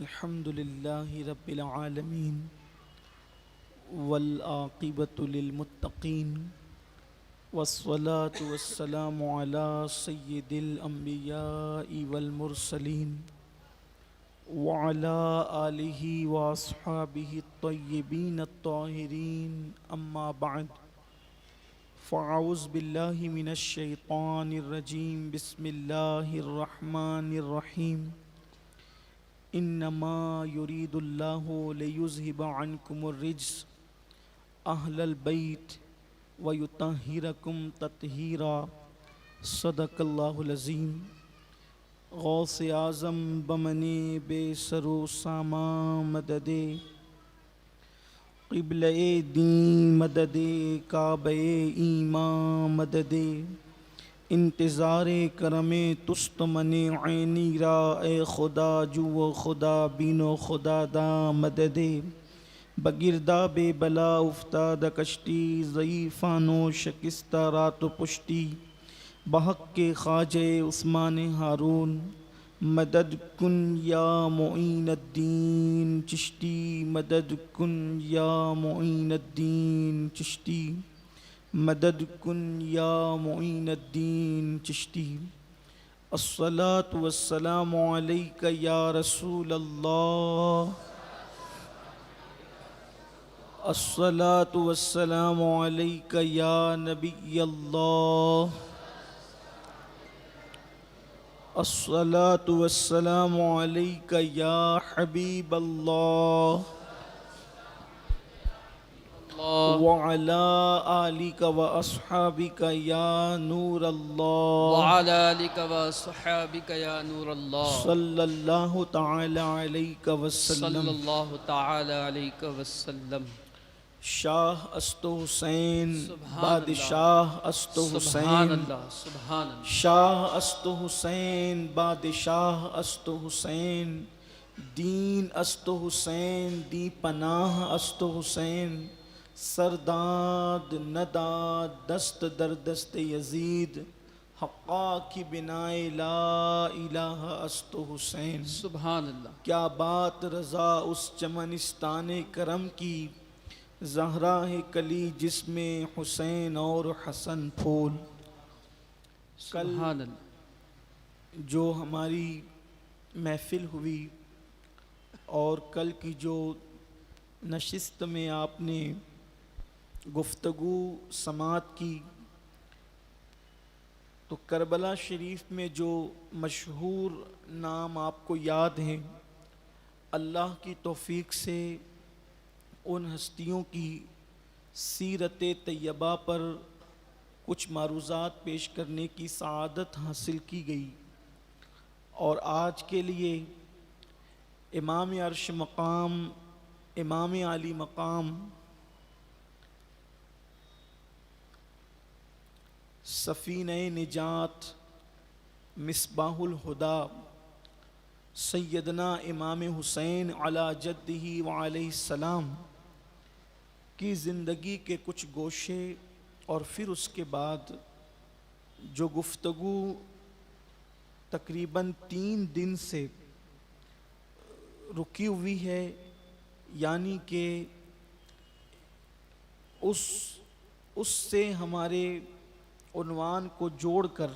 الحمد لله رب العالمين والعاقبة للمتقين والصلاة والسلام على سيد الأنبياء والمرسلين وعلى آله وأصحابه الطيبين الطاهرين أما بعد فأعوذ بالله من الشيطان الرجيم بسم الله الرحمن الرحيم انما يريد الله ليذهب عنكم الرجس اهل البيت ويطهركم تطهيرا صدق الله العظيم غوث اعظم بمنِ بے سر و ساما مدد قبلہ دین مدد کعبہ ایمان مدد انتظار کرم تست من عینی را اے خدا جو خدا بینو خدا دا مدد بگردہ بے بلا افتاد کشتی ضعیفانو شکستہ رات و پشتی بحق کے خواجہ عثمان ہارون مدد کن یا معین الدین چشتی مدد کن یا معین الدین چشتی مدد کن یا معین الدین چشتی الصلاۃ والسلام علیک یا رسول اللہ الصلاۃ والسلام علیک یا نبی اللہ الصلاۃ والسلام علیک یا حبیب اللہ وعلى آلك وأصحابك يا نور الله وعلى آلك وصحابك يا نور الله صلى الله تعالى عليك صلى وسلم الله تعالى عليك وسلم شاہ است حسین سبحان بادشاہ است سبحان حسین اللہ سبحان اللہ شاہ است حسین بادشاہ است حسین دین است حسین دی پناہ است حسین سرداد نداد دست در دست یزید حقا کی بنائے لا الہ است حسین سبحان اللہ کیا بات رضا اس چمنستان کرم کی زہرا ہے کلی جس میں حسین اور حسن پھول کل سبحان اللہ جو ہماری محفل ہوئی اور کل کی جو نشست میں آپ نے گفتگو سماعت کی تو کربلا شریف میں جو مشہور نام آپ کو یاد ہیں اللہ کی توفیق سے ان ہستیوں کی سیرت طیبہ پر کچھ معروضات پیش کرنے کی سعادت حاصل کی گئی اور آج کے لیے امام عرش مقام امام عالی مقام سفینہ نجات مصباح الہدا سیدنا امام حسین علی جدہ وعلیہ السلام کی زندگی کے کچھ گوشے اور پھر اس کے بعد جو گفتگو تقریباً 3 دن سے رکی ہوئی ہے یعنی کہ اس سے ہمارے عنوان کو جوڑ کر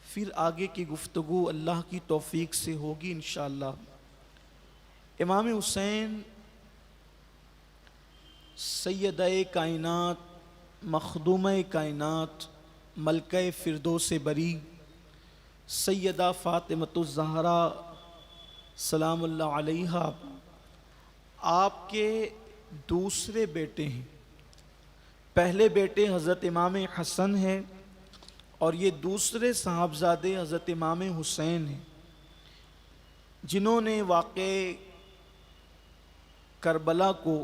پھر آگے کی گفتگو اللہ کی توفیق سے ہوگی انشاءاللہ امام حسین سیدہ کائنات مخدومہ کائنات ملکہ فردوس بری سیدہ فاطمۃ الزہرا سلام اللہ علیہا آپ کے دوسرے بیٹے ہیں پہلے بیٹے حضرت امام حسن ہیں اور یہ دوسرے صاحبزادے حضرت امام حسین ہیں جنہوں نے واقع کربلا کو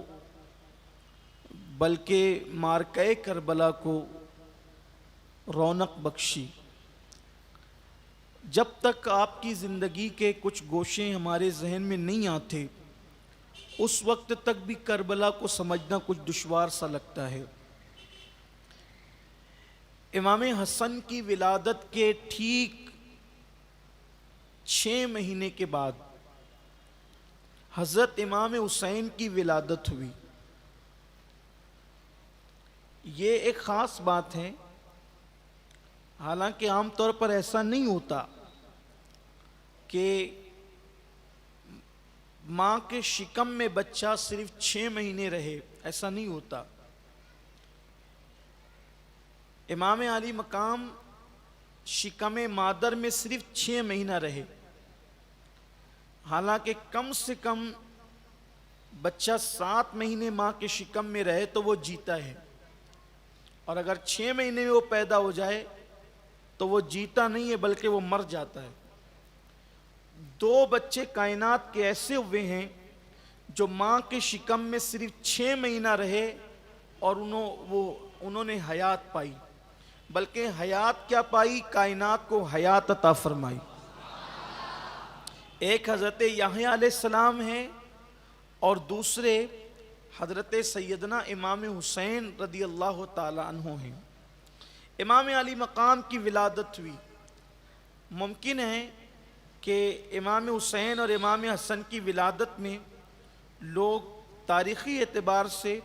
بلکہ مارکہ کربلا کو رونق بخشی جب تک آپ کی زندگی کے کچھ گوشے ہمارے ذہن میں نہیں آتے اس وقت تک بھی کربلا کو سمجھنا کچھ دشوار سا لگتا ہے امام حسن کی ولادت کے ٹھیک 6 مہینے کے بعد حضرت امام حسین کی ولادت ہوئی. یہ ایک خاص بات ہے، حالانکہ عام طور پر ایسا نہیں ہوتا کہ ماں کے شکم میں بچہ صرف 6 مہینے رہے، ایسا نہیں ہوتا. امام علی مقام شکم مادر میں صرف 6 مہینہ رہے، حالانکہ کم سے کم بچہ 7 مہینے ماں کے شکم میں رہے تو وہ جیتا ہے، اور اگر 6 مہینے میں وہ پیدا ہو جائے تو وہ جیتا نہیں ہے بلکہ وہ مر جاتا ہے. 2 بچے کائنات کے ایسے ہوئے ہیں جو ماں کے شکم میں صرف 6 مہینہ رہے اور انہوں نے حیات پائی، بلکہ حیات کیا پائی، کائنات کو حیات عطا فرمائی. ایک حضرت یحییٰ علیہ السلام ہیں اور دوسرے حضرت سیدنا امام حسین رضی اللہ تعالی عنہ ہیں. امام علی مقام کی ولادت ہوئی. ممکن ہے کہ امام حسین اور امام حسن کی ولادت میں لوگ تاریخی اعتبار سے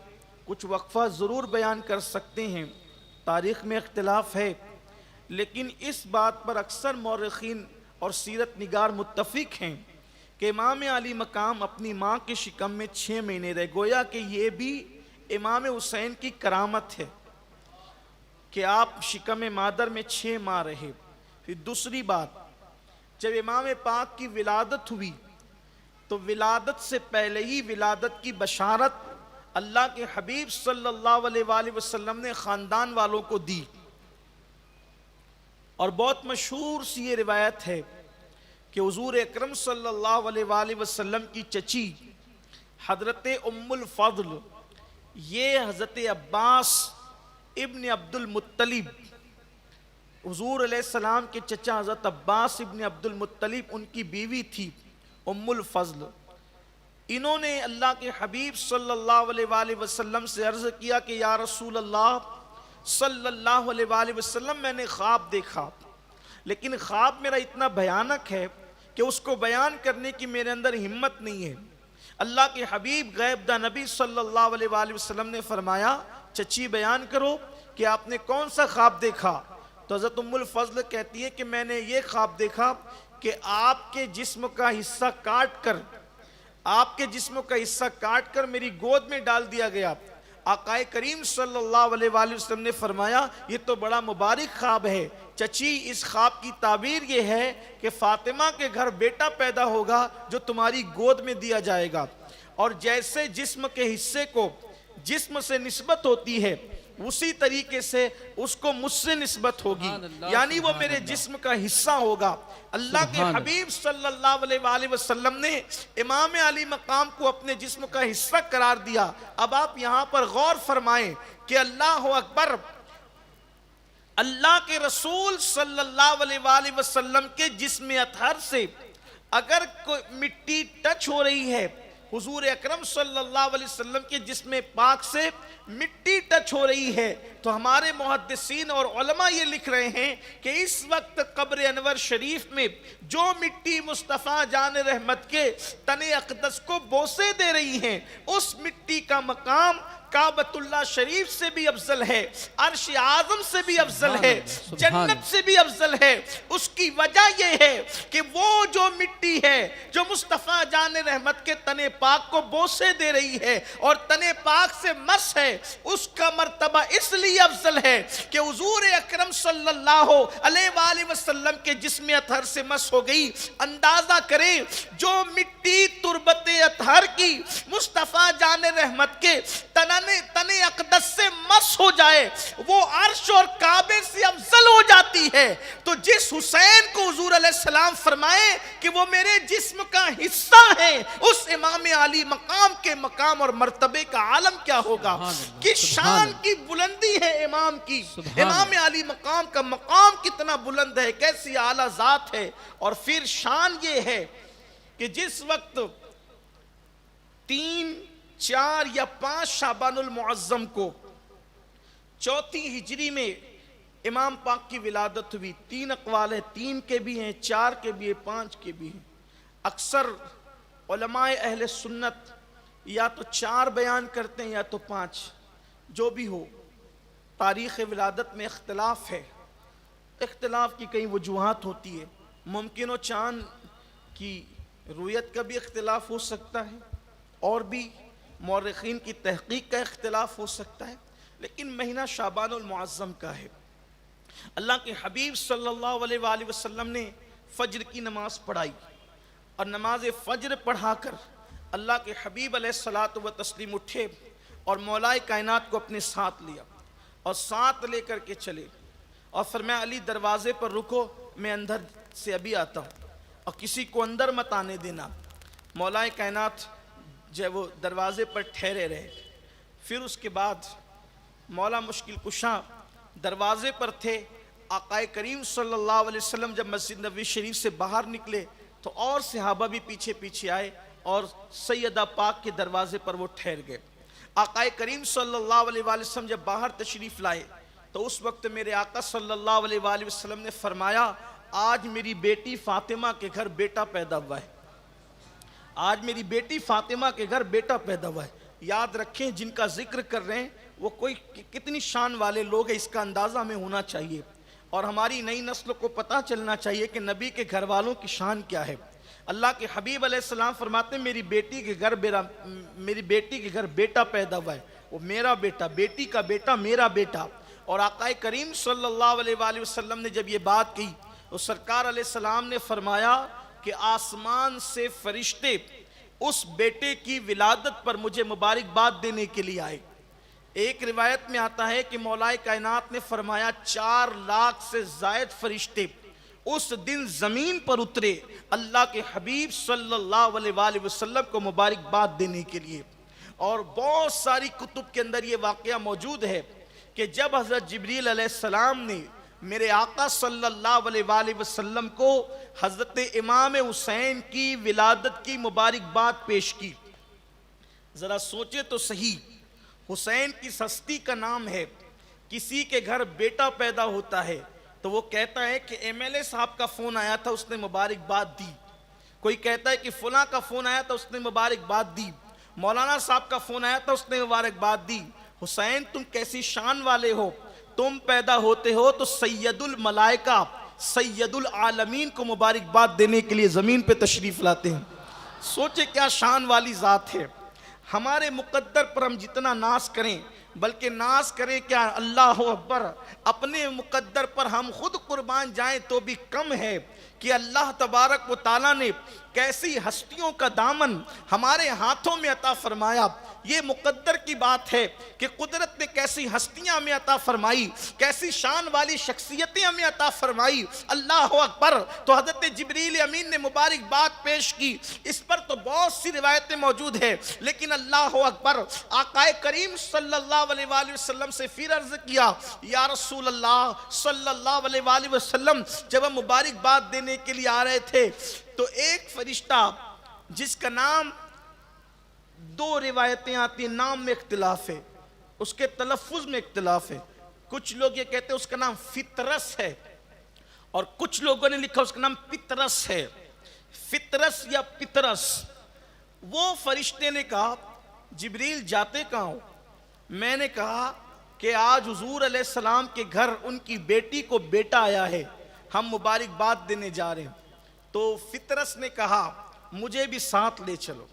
کچھ وقفہ ضرور بیان کر سکتے ہیں، تاریخ میں اختلاف ہے، لیکن اس بات پر اکثر مورخین اور سیرت نگار متفق ہیں کہ امام علی مقام اپنی ماں کے شکم میں 6 مہینے رہے. گویا کہ یہ بھی امام حسین کی کرامت ہے کہ آپ شکم مادر میں 6 ماہ رہے. پھر دوسری بات، جب امام پاک کی ولادت ہوئی تو ولادت سے پہلے ہی ولادت کی بشارت اللہ کے حبیب صلی اللہ علیہ وآلہ وسلم نے خاندان والوں کو دی. اور بہت مشہور سی یہ روایت ہے کہ حضور اکرم صلی اللہ علیہ وآلہ وسلم کی چچی حضرت ام الفضل، یہ حضرت عباس ابن عبد المطلب، حضور علیہ السلام کے چچا حضرت عباس ابن عبد المطلب، ان کی بیوی تھی ام الفضل. انہوں نے اللہ کے حبیب صلی اللہ علیہ وآلہ وسلم سے عرض کیا کہ یا رسول اللہ صلی اللہ علیہ وآلہ وسلم، میں نے خواب دیکھا، لیکن خواب میرا اتنا بھیانک ہے کہ اس کو بیان کرنے کی میرے اندر ہمت نہیں ہے. اللہ کے حبیب غیب داں نبی صلی اللہ علیہ وآلہ وسلم نے فرمایا چچی بیان کرو کہ آپ نے کون سا خواب دیکھا. تو حضرت ام الفضل کہتی ہے کہ میں نے یہ خواب دیکھا کہ آپ کے جسم کا حصہ کاٹ کر میری گود میں ڈال دیا گیا. آقا کریم صلی اللہ علیہ وآلہ وسلم نے فرمایا یہ تو بڑا مبارک خواب ہے چچی، اس خواب کی تعبیر یہ ہے کہ فاطمہ کے گھر بیٹا پیدا ہوگا جو تمہاری گود میں دیا جائے گا، اور جیسے جسم کے حصے کو جسم سے نسبت ہوتی ہے اسی طریقے سے اس کو مجھ سے نسبت ہوگی، یعنی وہ میرے جسم کا حصہ ہوگا. اللہ کے حبیب صلی اللہ علیہ وآلہ وسلم نے امام علی مقام کو اپنے جسم کا حصہ قرار دیا. اب آپ یہاں پر غور فرمائیں کہ اللہ اکبر، اللہ کے رسول صلی اللہ علیہ وآلہ وسلم کے جسم اطہر سے اگر کوئی مٹی ٹچ ہو رہی ہے، حضور اکرم صلی اللہ علیہ وسلم کے جسم پاک سے مٹی ٹچ ہو رہی ہے، تو ہمارے محدثین اور علماء یہ لکھ رہے ہیں کہ اس وقت قبر انور شریف میں جو مٹی مصطفیٰ جان رحمت کے تن اقدس کو بوسے دے رہی ہیں، اس مٹی کا مقام کعبۃ اللہ شریف سے بھی افضل ہے، عرش اعظم سے بھی افضل ہے، جنت سے بھی افضل ہے. اس کی وجہ یہ ہے کہ وہ جو مٹی ہے جو مصطفیٰ جان رحمت کے تن پاک کو بوسے دے رہی ہے اور تن پاک سے مس ہے، اس کا مرتبہ اس لیے افضل ہے کہ حضور اکرم صلی اللہ علیہ وآلہ وسلم کے جسم اطہر سے مس ہو گئی. اندازہ کریں جو مٹی تربت اطہر کی مصطفیٰ جان رحمت کے تن اقدس سے مس ہو جائے وہ عرش اور کعبے سے افضل ہو جاتی ہے. تو جس حسین کو حضور علیہ السلام فرمائے کہ وہ میرے جسم کا حصہ ہے، اس امام علی مقام کے مقام اور مرتبے کا عالم کیا ہوگا، کہ شان کی بلندی ہے امام کی. امام علی مقام کا مقام کتنا بلند ہے، کیسی اعلیٰ ذات ہے. اور پھر شان یہ ہے کہ جس وقت 3، 4 یا 5 شعبان المعظم کو 4 ہجری میں امام پاک کی ولادت ہوئی. 3 اقوال ہیں، 3 کے بھی ہیں، 4 کے بھی ہیں، 5 کے بھی ہیں. اکثر علماء اہل سنت یا تو 4 بیان کرتے ہیں یا تو 5، جو بھی ہو، تاریخ ولادت میں اختلاف ہے۔ اختلاف کی کئی وجوہات ہوتی ہے، ممکن و چاند کی رویت کا بھی اختلاف ہو سکتا ہے، اور بھی مورخین کی تحقیق کا اختلاف ہو سکتا ہے، لیکن مہینہ شعبان المعظم کا ہے۔ اللہ کے حبیب صلی اللہ علیہ وآلہ وسلم نے فجر کی نماز پڑھائی، اور نماز فجر پڑھا کر اللہ کے حبیب علیہ الصلاۃ والتسلیم اٹھے اور مولا کائنات کو اپنے ساتھ لیا اور ساتھ لے کر کے چلے، اور فرمایا علی دروازے پر رکو، میں اندر سے ابھی آتا ہوں، اور کسی کو اندر مت آنے دینا۔ مولا کائنات جو وہ دروازے پر ٹھہرے رہے۔ پھر اس کے بعد مولا مشکل کشا دروازے پر تھے۔ آقا کریم صلی اللہ علیہ وسلم جب مسجد نبوی شریف سے باہر نکلے تو اور صحابہ بھی پیچھے پیچھے آئے اور سیدہ پاک کے دروازے پر وہ ٹھہر گئے۔ آقا کریم صلی اللہ علیہ وآلہ وسلم جب باہر تشریف لائے تو اس وقت میرے آقا صلی اللہ علیہ وآلہ وسلم نے فرمایا، آج میری بیٹی فاطمہ کے گھر بیٹا پیدا ہوا ہے، آج میری بیٹی فاطمہ کے گھر بیٹا پیدا ہوا ہے۔ یاد رکھیں جن کا ذکر کر رہے ہیں وہ کوئی کتنی شان والے لوگ ہیں، اس کا اندازہ ہمیں ہونا چاہیے، اور ہماری نئی نسل کو پتہ چلنا چاہیے کہ نبی کے گھر والوں کی شان کیا ہے۔ اللہ کے حبیب علیہ السلام فرماتے ہیں میری بیٹی کے گھر بیٹا پیدا ہوا ہے، وہ میرا بیٹا، بیٹی کا بیٹا میرا بیٹا۔ اور آقا کریم صلی اللہ علیہ وآلہ وسلم نے جب یہ بات کی تو سرکار علیہ السلام نے فرمایا کہ آسمان سے فرشتے اس بیٹے کی ولادت پر مجھے مبارکباد دینے کے لیے آئے۔ ایک روایت میں آتا ہے کہ مولا کائنات نے فرمایا 4 لاکھ سے زائد فرشتے اس دن زمین پر اترے اللہ کے حبیب صلی اللہ علیہ وآلہ وسلم کو مبارکباد دینے کے لیے۔ اور بہت ساری کتب کے اندر یہ واقعہ موجود ہے کہ جب حضرت جبریل علیہ السلام نے میرے آقا صلی اللہ علیہ وآلہ وسلم کو حضرت امام حسین کی ولادت کی مبارکباد پیش کی، ذرا سوچے تو صحیح، حسین کی ہستی کا نام ہے، کسی کے گھر بیٹا پیدا ہوتا ہے تو وہ کہتا ہے کہ ایم ایل اے صاحب کا فون آیا تھا اس نے مبارکباد دی، کوئی کہتا ہے کہ فلاں کا فون آیا تھا اس نے مبارکباد دی، مولانا صاحب کا فون آیا تھا اس نے مبارکباد دی۔ حسین تم کیسی شان والے ہو، تم پیدا ہوتے ہو تو سید الملائکہ سید العالمین کو مبارکباد دینے کے لیے زمین پہ تشریف لاتے ہیں۔ سوچے کیا شان والی ذات ہے۔ ہمارے مقدر پر ہم جتنا ناز کریں، بلکہ ناز کریں کیا، اللہ اکبر، اپنے مقدر پر ہم خود قربان جائیں تو بھی کم ہے کہ اللہ تبارک و تعالیٰ نے کیسی ہستیوں کا دامن ہمارے ہاتھوں میں عطا فرمایا۔ یہ مقدر کی بات ہے کہ قدرت نے کیسی ہستیاں ہمیں عطا فرمائی، کیسی شان والی شخصیتیں ہمیں عطا فرمائی۔ اللہ اکبر۔ تو حضرت جبریل امین نے مبارکباد پیش کی، اس پر تو بہت سی روایتیں موجود ہیں، لیکن اللہ اکبر، آقا کریم صلی اللہ علیہ وآلہ وسلم سے پھر عرض کیا، یا رسول اللہ صلی اللہ علیہ وآلہ وسلم، جب ہم مبارکباد دینے کے لیے آ رہے تھے تو ایک فرشتہ جس کا نام، 2 روایتیں آتی ہیں، نام میں اختلاف ہے، اس کے تلفظ میں اختلاف ہے، کچھ لوگ یہ کہتے ہیں اس کا نام فطرس ہے، اور کچھ لوگوں نے لکھا اس کا نام پترس ہے، فطرس یا پترس۔ وہ فرشتے نے کہا جبریل جاتے کہاں ہو؟ میں نے کہا کہ آج حضور علیہ السلام کے گھر ان کی بیٹی کو بیٹا آیا ہے، ہم مبارکباد دینے جا رہے ہیں۔ تو فطرس نے کہا مجھے بھی ساتھ لے چلو،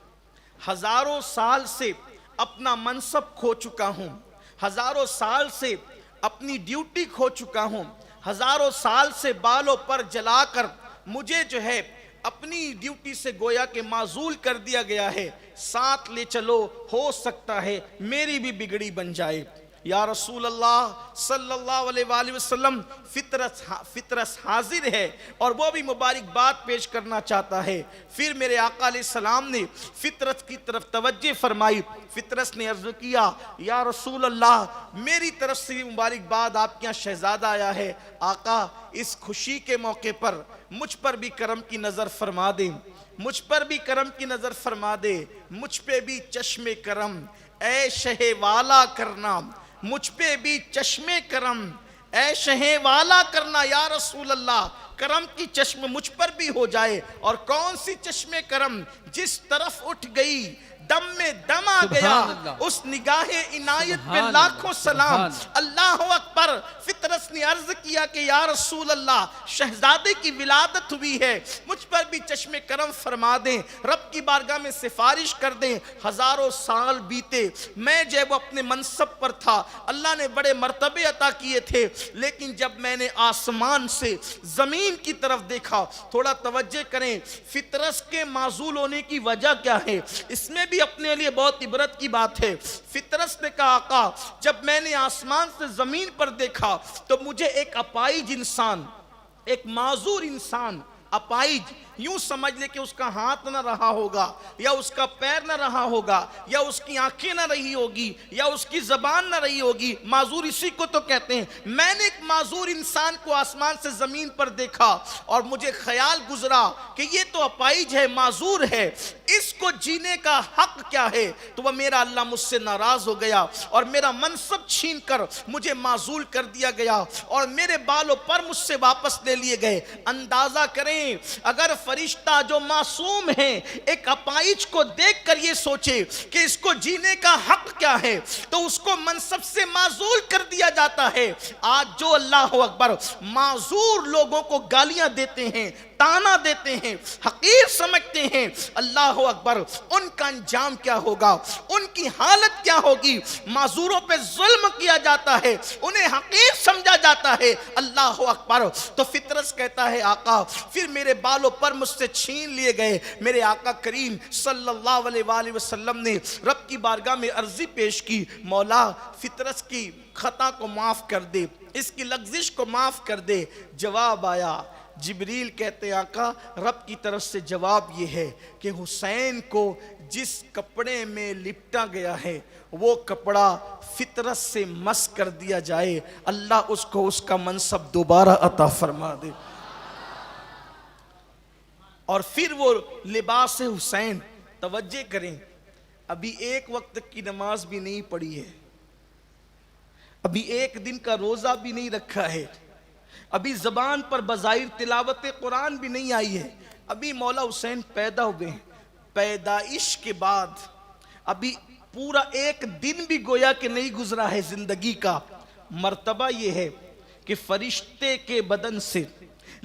ہزاروں سال سے اپنا منصب کھو چکا ہوں، ہزاروں سال سے اپنی ڈیوٹی کھو چکا ہوں، ہزاروں سال سے بالوں پر جلا کر مجھے جو ہے اپنی ڈیوٹی سے گویا کہ معزول کر دیا گیا ہے، ساتھ لے چلو، ہو سکتا ہے میری بھی بگڑی بن جائے۔ یا رسول اللہ صلی اللہ علیہ وآلہ وسلم، فطرس حاضر ہے اور وہ بھی مبارکباد پیش کرنا چاہتا ہے۔ پھر میرے آقا علیہ السلام نے فطرس کی طرف توجہ فرمائی، فطرس نے عرض کیا، یا رسول اللہ میری طرف سے مبارکباد آپ کے یہاں شہزادہ آیا ہے، آقا اس خوشی کے موقع پر مجھ پر بھی کرم کی نظر فرما دیں، مجھ پر بھی کرم کی نظر فرما دے، مجھ پہ بھی چشم کرم اے شہ والا کرنا، مجھ پہ بھی چشم کرم اے شہ والا کرنا۔ یا رسول اللہ کرم کی چشم مجھ پر بھی ہو جائے. اور کون سی چشم کرم؟ جس طرف اٹھ گئی دم میں دم آ گیا, سبحان اللہ. اس نگاہ عنایت پہ سبحان لاکھوں اللہ. سلام. سبحان اللہ اکبر. فطرس نے عرض کیا کہ یا رسول اللہ, شہزادے کی ولادت ہوئی ہے, مجھ پر بھی چشم کرم فرما دیں, رب کی بارگاہ میں سفارش کر دیں. ہزاروں سال بیتے, میں جب اپنے منصب پر تھا, اللہ نے بڑے مرتبے عطا کیے تھے, لیکن جب میں نے آسمان سے زمین کی طرف دیکھا, تھوڑا توجہ کریں, فطرس کے معزول ہونے کی وجہ کیا ہے؟ اس میں بھی اپنے لیے بہت عبرت کی بات ہے. فطرس نے کہا آقا, جب میں نے آسمان سے زمین پر دیکھا تو مجھے ایک اپائج انسان, ایک معذور انسان, اپائج یوں سمجھ لے کہ اس کا ہاتھ نہ رہا ہوگا, یا اس کا پیر نہ رہا ہوگا, یا اس کی آنکھیں نہ رہی ہوگی, یا اس کی زبان نہ رہی ہوگی. معذور اسی کو تو کہتے ہیں. میں نے ایک معذور انسان کو آسمان سے زمین پر دیکھا اور مجھے خیال گزرا کہ یہ تو اپائج ہے, معذور ہے, اس کو جینے کا حق کیا ہے؟ تو وہ میرا اللہ مجھ سے ناراض ہو گیا اور میرا منصب چھین کر مجھے معزول کر دیا گیا اور میرے بالوں پر مجھ سے واپس لے لیے گئے. اندازہ کریں, اگر فرشتہ جو معصوم ہیں ایک اپائج کو دیکھ کر یہ سوچے کہ اس کو جینے کا حق کیا ہے, تو اس کو منصب سے معزول کر دیا جاتا ہے. آج جو اللہ اکبر معذور لوگوں کو گالیاں دیتے ہیں, تانا دیتے ہیں, حقیر سمجھتے ہیں, اللہ اکبر, ان کا انجام کیا ہوگا, ان کی حالت کیا ہوگی. معذوروں پہ ظلم کیا جاتا ہے, انہیں حقیر سمجھا جاتا ہے. اللہ اکبر. تو فطرس کہتا ہے آقا, پھر میرے بالوں پر مجھ سے چھین لیے گئے. میرے آقا کریم صلی اللہ علیہ وآلہ وسلم نے رب کی بارگاہ میں عرضی پیش کی, مولا فطرس کی خطا کو معاف کر دے, اس کی لغزش کو معاف کر دے. جواب آیا, جبریل کہتے ہیں آقا رب کی طرف سے جواب یہ ہے کہ حسین کو جس کپڑے میں لپٹا گیا ہے وہ کپڑا فطرت سے مس کر دیا جائے, اللہ اس کو اس کا منصب دوبارہ عطا فرما دے. اور پھر وہ لباس حسین, توجہ کریں, ابھی ایک وقت کی نماز بھی نہیں پڑھی ہے, ابھی ایک دن کا روزہ بھی نہیں رکھا ہے, ابھی زبان پر بظاہر تلاوت قرآن بھی نہیں آئی ہے, ابھی مولا حسین پیدا ہوئے ہیں. پیدائش کے بعد ابھی پورا ایک دن بھی گویا کہ نہیں گزرا ہے زندگی کا. مرتبہ یہ ہے کہ فرشتے کے بدن سے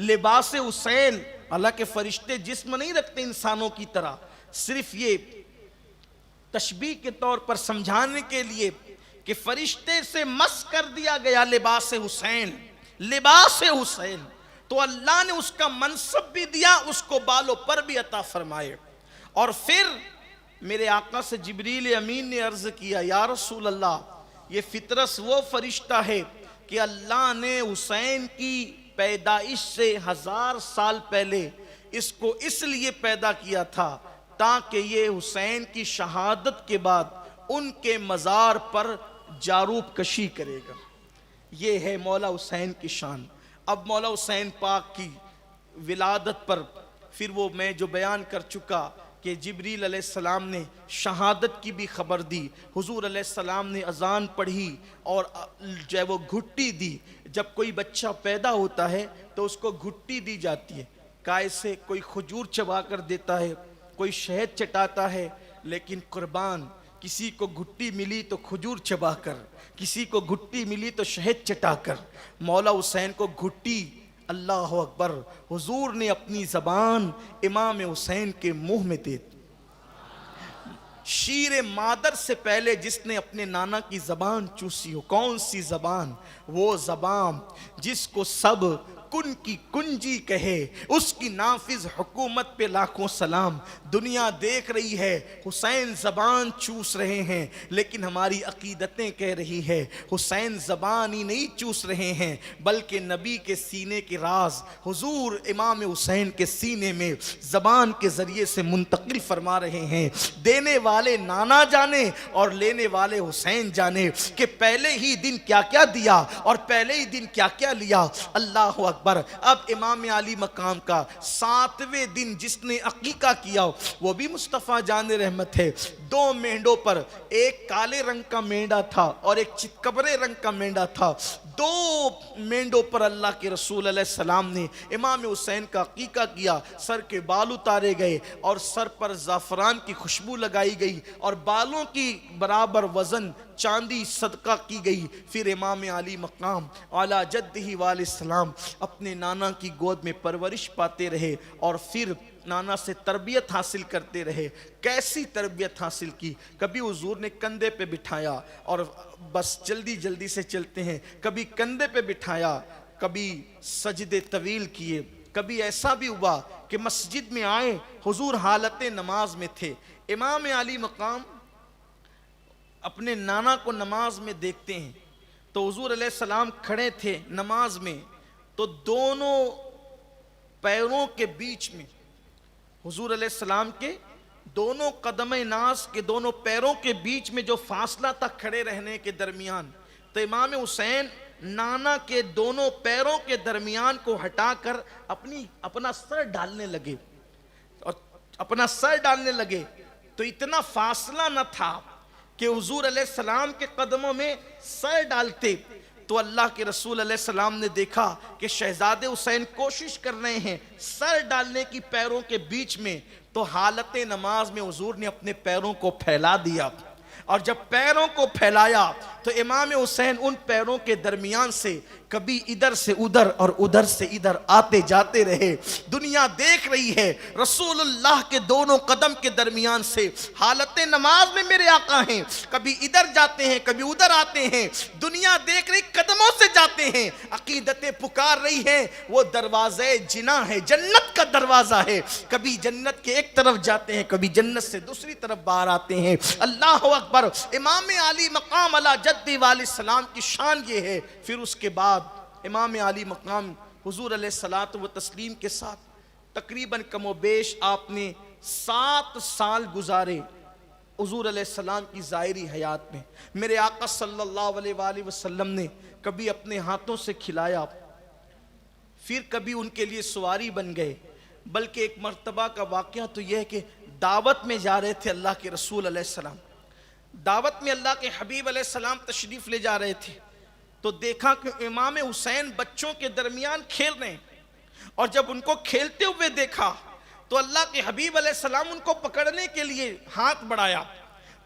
لباس حسین, حالانکہ فرشتے جسم نہیں رکھتے انسانوں کی طرح, صرف یہ تشبیہ کے طور پر سمجھانے کے لیے کہ فرشتے سے مس کر دیا گیا لباس حسین, لباس حسین. تو اللہ نے اس کا منصب بھی دیا, اس کو بالوں پر بھی عطا فرمائے. اور پھر میرے آقا سے جبریل امین نے عرض کیا, یا رسول اللہ, یہ فطرس وہ فرشتہ ہے کہ اللہ نے حسین کی پیدائش سے 1000 سال پہلے اس کو اس لیے پیدا کیا تھا تاکہ یہ حسین کی شہادت کے بعد ان کے مزار پر جاروب کشی کرے گا. یہ ہے مولا حسین کی شان. اب مولا حسین پاک کی ولادت پر پھر وہ میں جو بیان کر چکا کہ جبریل علیہ السلام نے شہادت کی بھی خبر دی, حضور علیہ السلام نے اذان پڑھی اور جو ہے وہ گھٹی دی. جب کوئی بچہ پیدا ہوتا ہے تو اس کو گھٹی دی جاتی ہے, کائے سے کوئی کھجور چبا کر دیتا ہے, کوئی شہد چٹاتا ہے, لیکن قربان کسی کو گھٹی ملی تو کھجور چبا کر, کسی کو گھٹی ملی تو شہد چٹا کر. مولا حسین کو گھٹی, اللہ اکبر, حضور نے اپنی زبان امام حسین کے منہ میں دے دی. شیر مادر سے پہلے جس نے اپنے نانا کی زبان چوسی ہو, کون سی زبان؟ وہ زبان جس کو سب کن کی کنجی کہے, اس کی نافذ حکومت پہ لاکھوں سلام. دنیا دیکھ رہی ہے حسین زبان چوس رہے ہیں, لیکن ہماری عقیدتیں کہہ رہی ہے حسین زبان ہی نہیں چوس رہے ہیں بلکہ نبی کے سینے کے راز حضور امام حسین کے سینے میں زبان کے ذریعے سے منتقل فرما رہے ہیں. دینے والے نانا جانے اور لینے والے حسین جانے کہ پہلے ہی دن کیا کیا دیا اور پہلے ہی دن کیا کیا لیا. اللہ اکبر. اکبر. اب امام علی مقام کا 7ویں دن جس نے عقیقہ کیا وہ بھی مصطفیٰ جان رحمت ہے. 2 مینڈوں پر، ایک کالے رنگ کا مینڈا تھا اور ایک چتکبرے رنگ کا مینڈا تھا. 2 مینڈوں پر اللہ کے رسول علیہ السلام نے امام حسین کا عقیقہ کیا. سر کے بال اتارے گئے اور سر پر زعفران کی خوشبو لگائی گئی اور بالوں کی برابر وزن چاندی صدقہ کی گئی. پھر امام علی مقام اعلیٰ جدہ والہ السلام اپنے نانا کی گود میں پرورش پاتے رہے اور پھر نانا سے تربیت حاصل کرتے رہے. کیسی تربیت حاصل کی؟ کبھی حضور نے کندھے پہ بٹھایا اور بس جلدی جلدی سے چلتے ہیں، کبھی کندھے پہ بٹھایا، کبھی سجدے طویل کیے. کبھی ایسا بھی ہوا کہ مسجد میں آئے، حضور حالت نماز میں تھے. امام علی مقام اپنے نانا کو نماز میں دیکھتے ہیں تو حضور علیہ السلام کھڑے تھے نماز میں، تو دونوں پیروں کے بیچ میں، حضور علیہ السلام کے دونوں قدم ناز کے دونوں پیروں کے بیچ میں جو فاصلہ تھا کھڑے رہنے کے درمیان، تو امام حسین نانا کے دونوں پیروں کے درمیان کو ہٹا کر اپنا سر ڈالنے لگے اور اپنا سر ڈالنے لگے. تو اتنا فاصلہ نہ تھا کہ حضور علیہ السلام کے قدموں میں سر ڈالتے. تو اللہ کے رسول علیہ السلام نے دیکھا کہ شہزادے حسین کوشش کر رہے ہیں سر ڈالنے کی پیروں کے بیچ میں، تو حالت نماز میں حضور نے اپنے پیروں کو پھیلا دیا. اور جب پیروں کو پھیلایا تو امام حسین ان پیروں کے درمیان سے کبھی ادھر سے ادھر اور ادھر سے ادھر آتے جاتے رہے. دنیا دیکھ رہی ہے رسول اللہ کے دونوں قدم کے درمیان سے حالت نماز میں میرے آقا ہیں، کبھی ادھر جاتے ہیں کبھی ادھر آتے ہیں. دنیا دیکھ رہی، قدموں سے جاتے ہیں. عقیدتیں پکار رہی ہیں وہ دروازے جنا ہے، جنت کا دروازہ ہے. کبھی جنت کے ایک طرف جاتے ہیں، کبھی جنت سے دوسری طرف باہر آتے ہیں. اللہ اکبر. امام علی مقام علی جدہ والہ السلام کی شان یہ ہے. پھر اس کے بعد امام علی مقام حضور علیہ الصلوۃ والتسلیم کے ساتھ تقریباً کم و بیش آپ نے 7 سال گزارے حضور علیہ السلام کی ظاہری حیات میں. میرے آقا صلی اللہ علیہ وآلہ وسلم نے کبھی اپنے ہاتھوں سے کھلایا، پھر کبھی ان کے لیے سواری بن گئے. بلکہ ایک مرتبہ کا واقعہ تو یہ ہے کہ دعوت میں جا رہے تھے اللہ کے رسول علیہ السلام، دعوت میں اللہ کے حبیب علیہ السلام تشریف لے جا رہے تھے، تو دیکھا کہ امام حسین بچوں کے درمیان کھیل رہے ہیں. اور جب ان کو کھیلتے ہوئے دیکھا تو اللہ کے حبیب علیہ السلام ان کو پکڑنے کے لیے ہاتھ بڑھایا.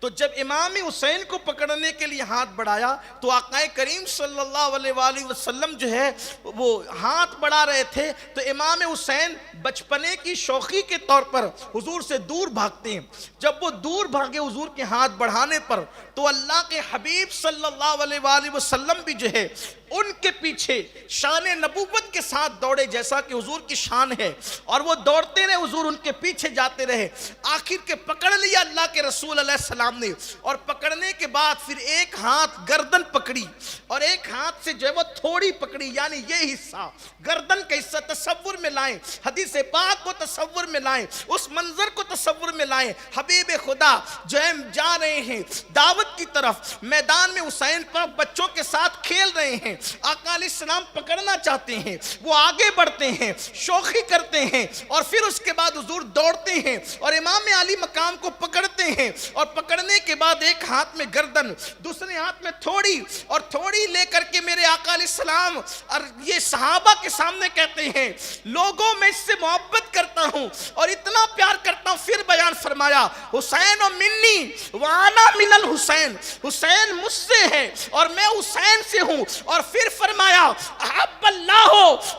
تو جب امام حسین کو پکڑنے کے لیے ہاتھ بڑھایا تو آقا کریم صلی اللہ علیہ وآلہ وسلم جو ہے وہ ہاتھ بڑھا رہے تھے، تو امام حسین بچپنے کی شوخی کے طور پر حضور سے دور بھاگتے ہیں. جب وہ دور بھاگے حضور کے ہاتھ بڑھانے پر تو اللہ کے حبیب صلی اللہ علیہ وآلہ وسلم بھی جو ہے ان کے پیچھے شان نبوت کے ساتھ دوڑے جیسا کہ حضور کی شان ہے، اور وہ دوڑتے رہے، حضور ان کے پیچھے جاتے رہے. آخر کے پکڑ لیا اللہ کے رسول علیہ السلام نے، اور پکڑنے کے بعد پھر ایک ہاتھ گردن پکڑی اور ایک ہاتھ سے جو ہے وہ تھوڑی پکڑی، یعنی یہ حصہ گردن کا حصہ تصور میں لائیں، حدیث پاک کو تصور میں لائیں، اس منظر کو تصور میں لائیں. حبیب خدا جو ہے جا رہے ہیں دعوت کی طرف، میدان میں حسین پاک بچوں کے ساتھ کھیل رہے ہیں، آقا علیہ السلام پکڑنا چاہتے ہیں، وہ آگے بڑھتے ہیں، شوخی کرتے ہیں، اور پھر اس کے بعد حضور دوڑتے ہیں اور امام علی مقام کو پکڑتے ہیں، اور پکڑنے کے بعد ایک ہاتھ میں گردن، دوسرے ہاتھ میں تھوڑی، اور تھوڑی لے کر کے میرے آقا علیہ السلام اور یہ صحابہ کے سامنے کہتے ہیں لوگوں میں اس سے محبت کرتا ہوں اور اتنا پیار کرتا ہوں. پھر بیان فرمایا حسین و منی وانا من الحسین، حسین مجھ سے ہے اور میں حسین سے ہوں. اور پھر فرمایا احب اللہ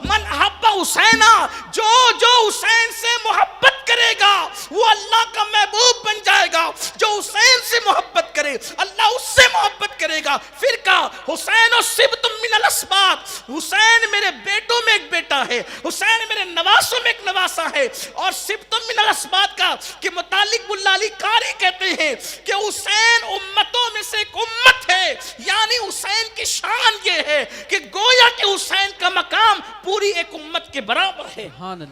من احب حسینا، جو جو حسین سے محبت کرے گا وہ اللہ کا محبوب بن جائے گا. جو حسین سے محبت کرے اللہ اس سے محبت کرے گا. پھر کہا حسین و سبت من الاسباط، حسین میرے بیٹوں میں ایک بیٹا ہے، حسین میرے نواسوں میں ایک نواسا ہے. اور سبت من الاسباط کا کہ متعلق ملا علی قاری کہتے ہیں کہ حسین امتوں میں سے ایک امت ہے، یعنی حسین کی شان یہ ہے کہ گویا کہ حسین کا مقام پوری ایک امت کے برابر ہے.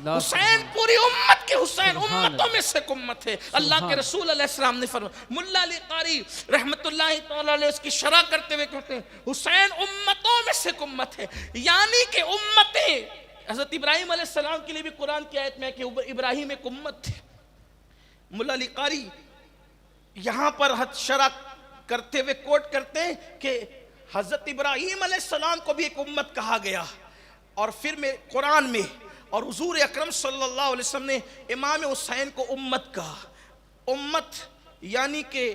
حسین پوری امت کے حسین امتوں میں سے ایک امت ہے. اللہ کے رسول علیہ السلام نے فرمایا. ملا علی قاری رحمت اللہ تعالی علیہ اس کی شرح کرتے ہوئے کہتے ہیں حسین امتوں میں سے ایک امت ہے، یعنی کہ امتیں حضرت ابراہیم علیہ السلام کے لیے بھی قرآن کی آیت میں کہ ابراہیم ایک امت تھے. ملا علی قاری یہاں پر حد شرح کرتے ہوئے کوٹ کرتے ہیں کہ حضرت ابراہیم علیہ السلام کو بھی ایک امت کہا گیا، اور پھر میں قرآن میں اور حضور اکرم صلی اللہ علیہ وسلم نے امام حسین کو امت کہا. امت یعنی کہ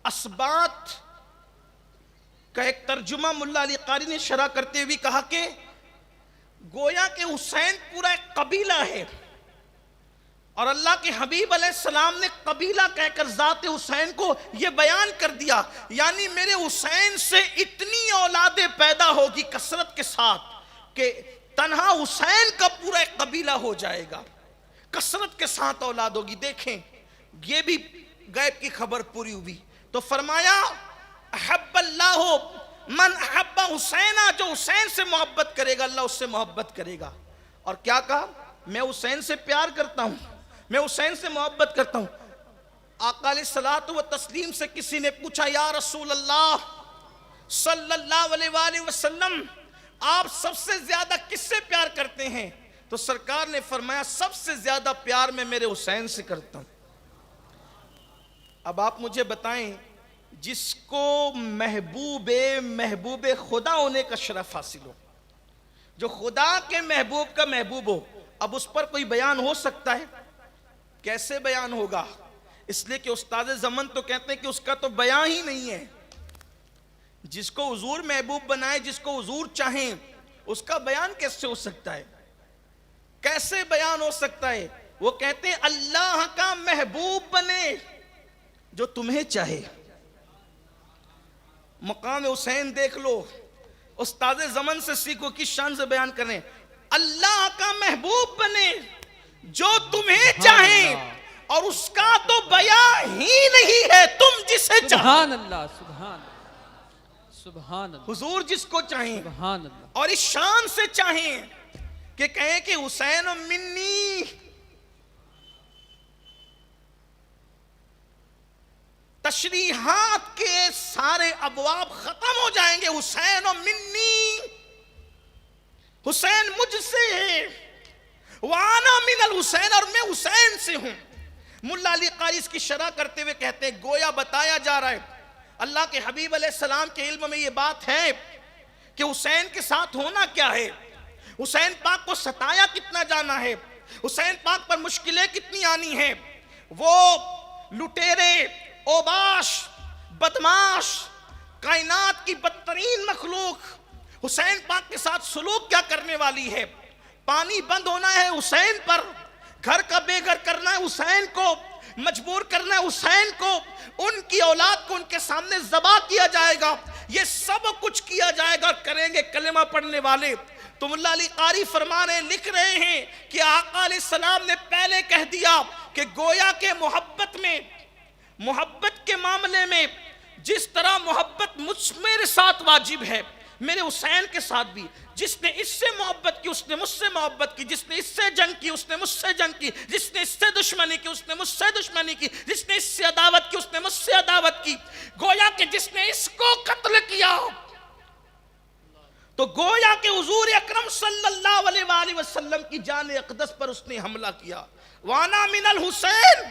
اسبات کا ایک ترجمہ ملا علی قاری نے شرح کرتے ہوئے کہا کہ گویا کہ حسین پورا ایک قبیلہ ہے، اور اللہ کے حبیب علیہ السلام نے قبیلہ کہہ کر ذات حسین کو یہ بیان کر دیا، یعنی میرے حسین سے اتنی اولادیں پیدا ہوگی کثرت کے ساتھ کہ تنہا حسین کا پورا ایک قبیلہ ہو جائے گا، کثرت کے ساتھ اولاد ہوگی. دیکھیں یہ بھی غیب کی خبر پوری ہوئی. تو فرمایا احب اللہ من احب حسینہ، جو حسین سے محبت کرے گا اللہ اس سے محبت کرے گا. اور کیا کہا؟ میں حسین سے پیار کرتا ہوں، میں حسین سے محبت کرتا ہوں. آقا علیہ الصلوۃ والتسلیم سے کسی نے پوچھا یا رسول اللہ صلی اللہ علیہ وآلہ وسلم آپ سب سے زیادہ کس سے پیار کرتے ہیں؟ تو سرکار نے فرمایا سب سے زیادہ پیار میں میرے حسین سے کرتا ہوں. اب آپ مجھے بتائیں جس کو محبوب خدا ہونے کا شرف حاصل ہو، جو خدا کے محبوب کا محبوب ہو، اب اس پر کوئی بیان ہو سکتا ہے؟ کیسے بیان ہوگا؟ اس لیے کہ استاد زمن تو کہتے ہیں کہ اس کا تو بیان ہی نہیں ہے. جس کو حضور محبوب بنائے، جس کو حضور چاہیں، اس کا بیان کیسے ہو سکتا ہے؟ کیسے بیان ہو سکتا ہے؟ وہ کہتے ہیں اللہ کا محبوب بنے جو تمہیں چاہے. مقام حسین دیکھ لو، استاد زمن سے سیکھو کس شان سے بیان کریں. اللہ کا محبوب بنے جو تمہیں چاہے، اور اس کا تو بیان ہی نہیں ہے، تم جسے چاہو. سبحان اللہ، سبحان اللہ، سبحان اللہ. حضور جس کو چاہیں سبحان اللہ. اور اس شان سے چاہیں کہ کہیں کہ حسین منی، تشریحات کے سارے ابواب ختم ہو جائیں گے. حسین منی، حسین مجھ سے ہے، وانا من الحسین، اور میں حسین سے ہوں. ملا علی قاری اس کی شرح کرتے ہوئے کہتے ہیں گویا بتایا جا رہا ہے اللہ کے حبیب علیہ السلام کے علم میں یہ بات ہے کہ حسین کے ساتھ ہونا کیا ہے، حسین پاک کو ستایا کتنا جانا ہے، حسین پاک پر مشکلیں کتنی آنی ہیں. وہ لٹیرے، اوباش، بدماش، کائنات کی بدترین مخلوق حسین پاک کے ساتھ سلوک کیا کرنے والی ہے. پانی بند ہونا ہے حسین پر، گھر کا بے گھر کرنا ہے حسین کو، مجبور کرنا ہے حسین کو، ان کی اولاد کو ان کے سامنے ذبح کیا جائے گا. یہ سب کچھ کیا جائے گا، کریں گے کلمہ پڑھنے والے. تو ملا علی قاری فرما رہے ہیں، لکھ رہے ہیں کہ آقا علیہ السلام نے پہلے کہہ دیا کہ گویا کہ محبت کے معاملے میں جس طرح محبت میرے ساتھ واجب ہے، میرے حسین کے ساتھ بھی. جس نے اس سے محبت کی اس نے مجھ سے محبت کی، جس نے اس سے جنگ کی اس نے مجھ سے جنگ کی، جس نے اس سے دشمنی کی اس نے مجھ سے دشمنی کی، جس نے اس سے عداوت کی اس نے مجھ سے عداوت کی. گویا کہ جس نے اس کو قتل کیا تو گویا کہ حضور اکرم صلی اللہ علیہ وآلہ وسلم کی جان اقدس پر اس نے حملہ کیا. وانا من الحسین،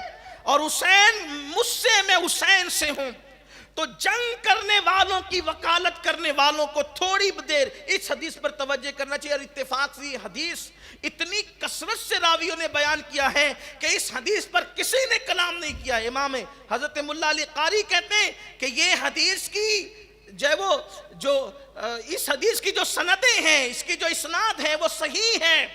اور حسین مجھ سے، میں حسین سے ہوں. تو جنگ کرنے والوں کی وکالت کرنے والوں کو تھوڑی دیر اس حدیث پر توجہ کرنا چاہیے. اور اتفاق سے یہ حدیث اتنی کثرت سے راویوں نے بیان کیا ہے کہ اس حدیث پر کسی نے کلام نہیں کیا. امام حضرت ملا علی قاری کہتے ہیں کہ یہ حدیث کی اس حدیث کی جو سندیں ہیں، اس کی جو اسناد ہے وہ صحیح ہے.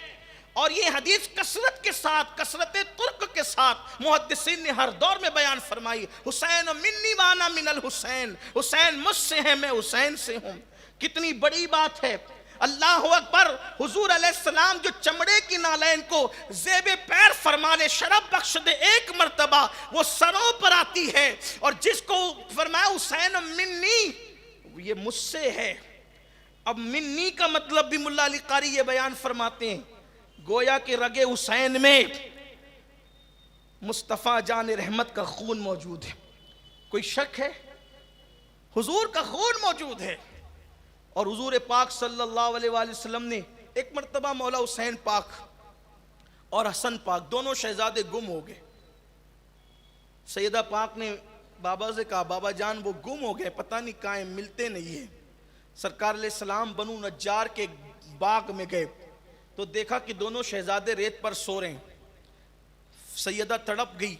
اور یہ حدیث کثرت کے ساتھ، کثرت ترک کے ساتھ محدثین نے ہر دور میں بیان فرمائی. حسین منی وانا من الحسین، حسین مجھ سے ہے میں حسین سے ہوں. کتنی بڑی بات ہے. اللہ اکبر. حضور علیہ السلام جو چمڑے کی نالین کو زیب پیر فرمانے شرف بخش دے ایک مرتبہ، وہ سروں پر آتی ہے. اور جس کو فرمایا حسین منی، یہ مجھ سے ہے. اب منی کا مطلب بھی ملا علی قاری یہ بیان فرماتے ہیں گویا کہ رگ حسین میں مصطفیٰ جان رحمت کا خون موجود ہے. کوئی شک ہے؟ حضور کا خون موجود ہے. اور حضور پاک صلی اللہ علیہ وآلہ وسلم نے ایک مرتبہ مولا حسین پاک اور حسن پاک دونوں شہزادے گم ہو گئے. سیدہ پاک نے بابا سے کہا بابا جان وہ گم ہو گئے، پتہ نہیں کہاں ہیں، ملتے نہیں ہیں. سرکار علیہ السلام بنو نجار کے باغ میں گئے تو دیکھا کہ دونوں شہزادے ریت پر سو رہے ہیں. سیدہ تڑپ گئی.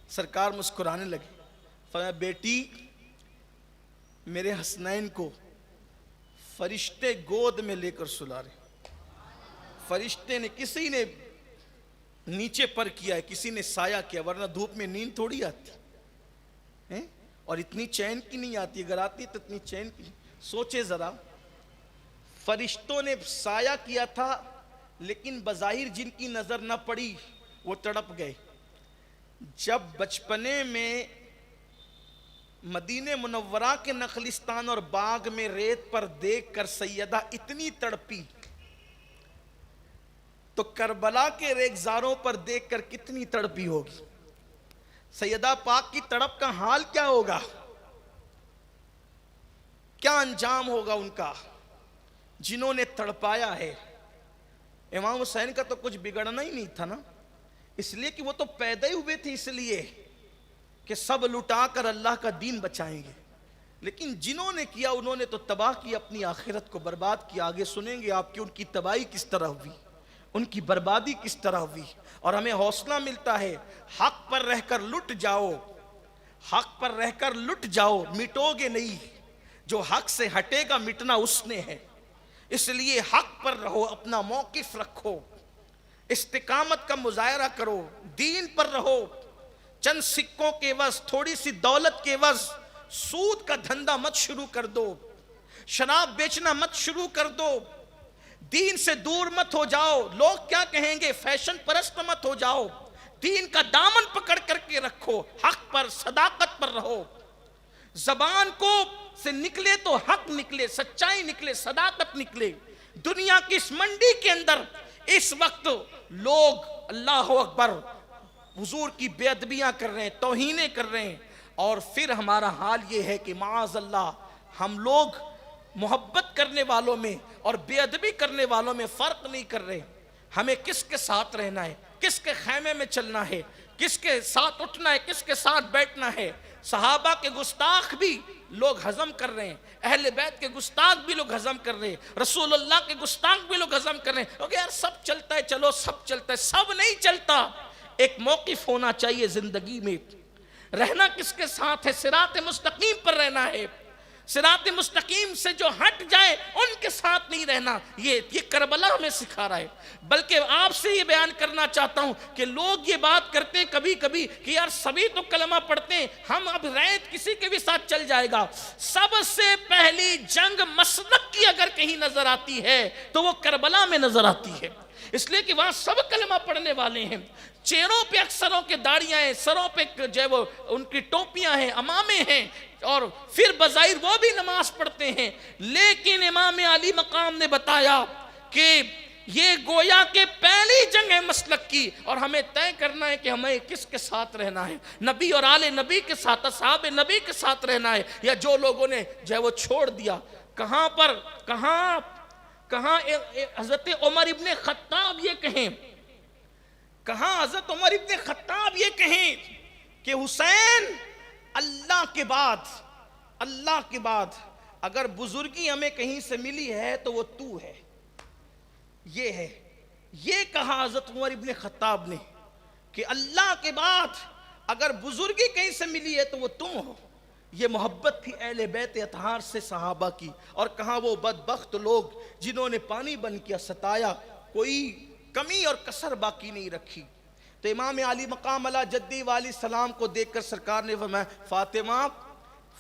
سرکار مسکرانے لگے. فرمایا بیٹی میرے حسنین کو فرشتے گود میں لے کر سلا رہے. فرشتے نے، کسی نے نیچے پر کیا ہے، کسی نے سایہ کیا، ورنہ دھوپ میں نیند تھوڑی آتی ہے اور اتنی چین کی نہیں آتی، اگر آتی تو اتنی چین کی. سوچے ذرا، فرشتوں نے سایہ کیا تھا لیکن بظاہر جن کی نظر نہ پڑی وہ تڑپ گئے. جب بچپنے میں مدینہ منورہ کے نخلستان اور باغ میں ریت پر دیکھ کر سیدہ اتنی تڑپی تو کربلا کے ریگزاروں پر دیکھ کر کتنی تڑپی ہوگی. سیدہ پاک کی تڑپ کا حال کیا ہوگا، کیا انجام ہوگا ان کا جنہوں نے تڑپایا ہے. امام حسین کا تو کچھ بگڑنا ہی نہیں تھا نا، اس لیے کہ وہ تو پیدا ہی ہوئے تھے اس لیے کہ سب لٹا کر اللہ کا دین بچائیں گے. لیکن جنہوں نے کیا انہوں نے تو تباہ کی، اپنی آخرت کو برباد کیا. آگے سنیں گے آپ کی ان کی تباہی کس طرح ہوئی، ان کی بربادی کس طرح ہوئی. اور ہمیں حوصلہ ملتا ہے، حق پر رہ کر لٹ جاؤ، حق پر رہ کر لٹ جاؤ، مٹو گے نہیں. جو حق سے ہٹے گا مٹنا اس نے ہے. اس لیے حق پر رہو، اپنا موقف رکھو، استقامت کا مظاہرہ کرو، دین پر رہو. چند سکوں کے عوض، تھوڑی سی دولت کے عوض سود کا دھندا مت شروع کر دو، شراب بیچنا مت شروع کر دو، دین سے دور مت ہو جاؤ. لوگ کیا کہیں گے، فیشن پرست مت ہو جاؤ. دین کا دامن پکڑ کر کے رکھو، حق پر صداقت پر رہو. زبان کو سے نکلے تو حق نکلے، سچائی نکلے، صداقت نکلے. دنیا کی اس منڈی کے اندر اس وقت لوگ اللہ اکبر حضور کی بے ادبیاں کر رہے ہیں، توہینیں کر رہے ہیں. اور پھر ہمارا حال یہ ہے کہ معاذ اللہ ہم لوگ محبت کرنے والوں میں اور بے ادبی کرنے والوں میں فرق نہیں کر رہے. ہمیں کس کے ساتھ رہنا ہے، کس کے خیمے میں چلنا ہے، کس کے ساتھ اٹھنا ہے، کس کے ساتھ بیٹھنا ہے. صحابہ کے گستاخ بھی لوگ ہضم کر رہے ہیں، اہل بیت کے گستاخ بھی لوگ ہضم کر رہے ہیں، رسول اللہ کے گستاخ بھی لوگ ہضم کر رہے ہیں. کیونکہ یار سب چلتا ہے، چلو سب چلتا ہے، سب نہیں چلتا. ایک موقف ہونا چاہیے زندگی میں. رہنا کس کے ساتھ ہے، صراط مستقیم پر رہنا ہے. صراط مستقیم سے جو ہٹ جائے ان کے ساتھ نہیں رہنا. یہ کربلا ہمیں سکھا رہا ہے. بلکہ آپ سے یہ بیان کرنا چاہتا ہوں کہ لوگ یہ بات کرتے ہیں کبھی کبھی کہ یار سبھی تو کلمہ پڑھتے ہیں، ہم اب ریت کسی کے بھی ساتھ چل جائے گا. سب سے پہلی جنگ مسلک کی اگر کہیں نظر آتی ہے تو وہ کربلا میں نظر آتی ہے. اس لیے کہ وہاں سب کلمہ پڑھنے والے ہیں. چہروں پہ اکثروں کے داڑیاں ہیں، سروں پہ جو ہے وہ ان کی ٹوپیاں ہیں، امامے ہیں، اور پھر بظاہر وہ بھی نماز پڑھتے ہیں. لیکن امام علی مقام نے بتایا کہ یہ گویا کہ پہلی جنگ ہے مسلک کی، اور ہمیں طے کرنا ہے کہ ہمیں کس کے ساتھ رہنا ہے، نبی اور آل نبی کے ساتھ، اصحاب نبی کے ساتھ رہنا ہے، یا جو لوگوں نے جو ہے وہ چھوڑ دیا. کہاں پر کہاں حضرت عمر ابن خطاب یہ کہیں، کہاں حضرت عمر ابن خطاب یہ کہیں کہ حسین اللہ کے بعد اگر بزرگی ہمیں کہیں سے ملی ہے تو وہ تو ہے. یہ ہے، یہ کہا حضرت عمر ابن خطاب نے کہ اللہ کے بعد اگر بزرگی کہیں سے ملی ہے تو وہ تم ہو. یہ محبت تھی اہل بیت اطہار سے صحابہ کی. اور کہاں وہ بدبخت لوگ جنہوں نے پانی بن کیا ستایا، کوئی کمی اور کسر باقی نہیں رکھی. تو امام علی مقام علی جدی والی سلام کو دیکھ کر سرکار نے فرمایا فاطمہ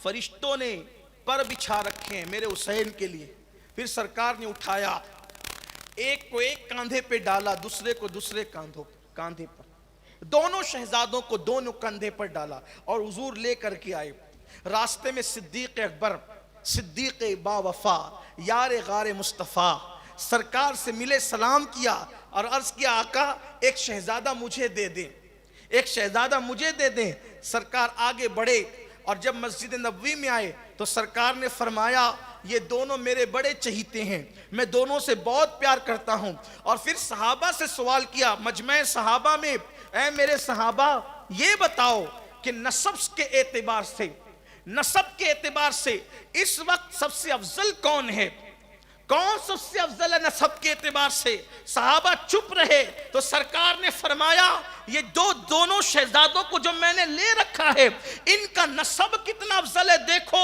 فرشتوں نے پر بچھا رکھے ہیں میرے حسین کے لیے. پھر سرکار نے اٹھایا، ایک کو ایک کاندھے پہ ڈالا، دوسرے کو دوسرے کاندھے پر، دونوں شہزادوں کو دونوں کاندھے پر ڈالا اور حضور لے کر کے آئے. راستے میں صدیق اکبر، صدیق با وفا، یار غار مصطفیٰ سرکار سے ملے، سلام کیا اور عرض کیا آقا ایک شہزادہ مجھے دے دیں، ایک شہزادہ مجھے دے دیں. سرکار آگے بڑھے اور جب مسجد نبوی میں آئے تو سرکار نے فرمایا یہ دونوں میرے بڑے چہیتے ہیں، میں دونوں سے بہت پیار کرتا ہوں۔ اور پھر صحابہ سے سوال کیا مجمع صحابہ میں، اے میرے صحابہ یہ بتاؤ کہ نسب کے اعتبار سے اس وقت سب سے افضل کون ہے؟ کون سب سے افضل ہے نسب کے اعتبار سے؟ صحابہ چپ رہے تو سرکار نے فرمایا یہ دونوں شہزادوں کو جو میں نے لے رکھا ہے ان کا نسب کتنا افضل ہے، دیکھو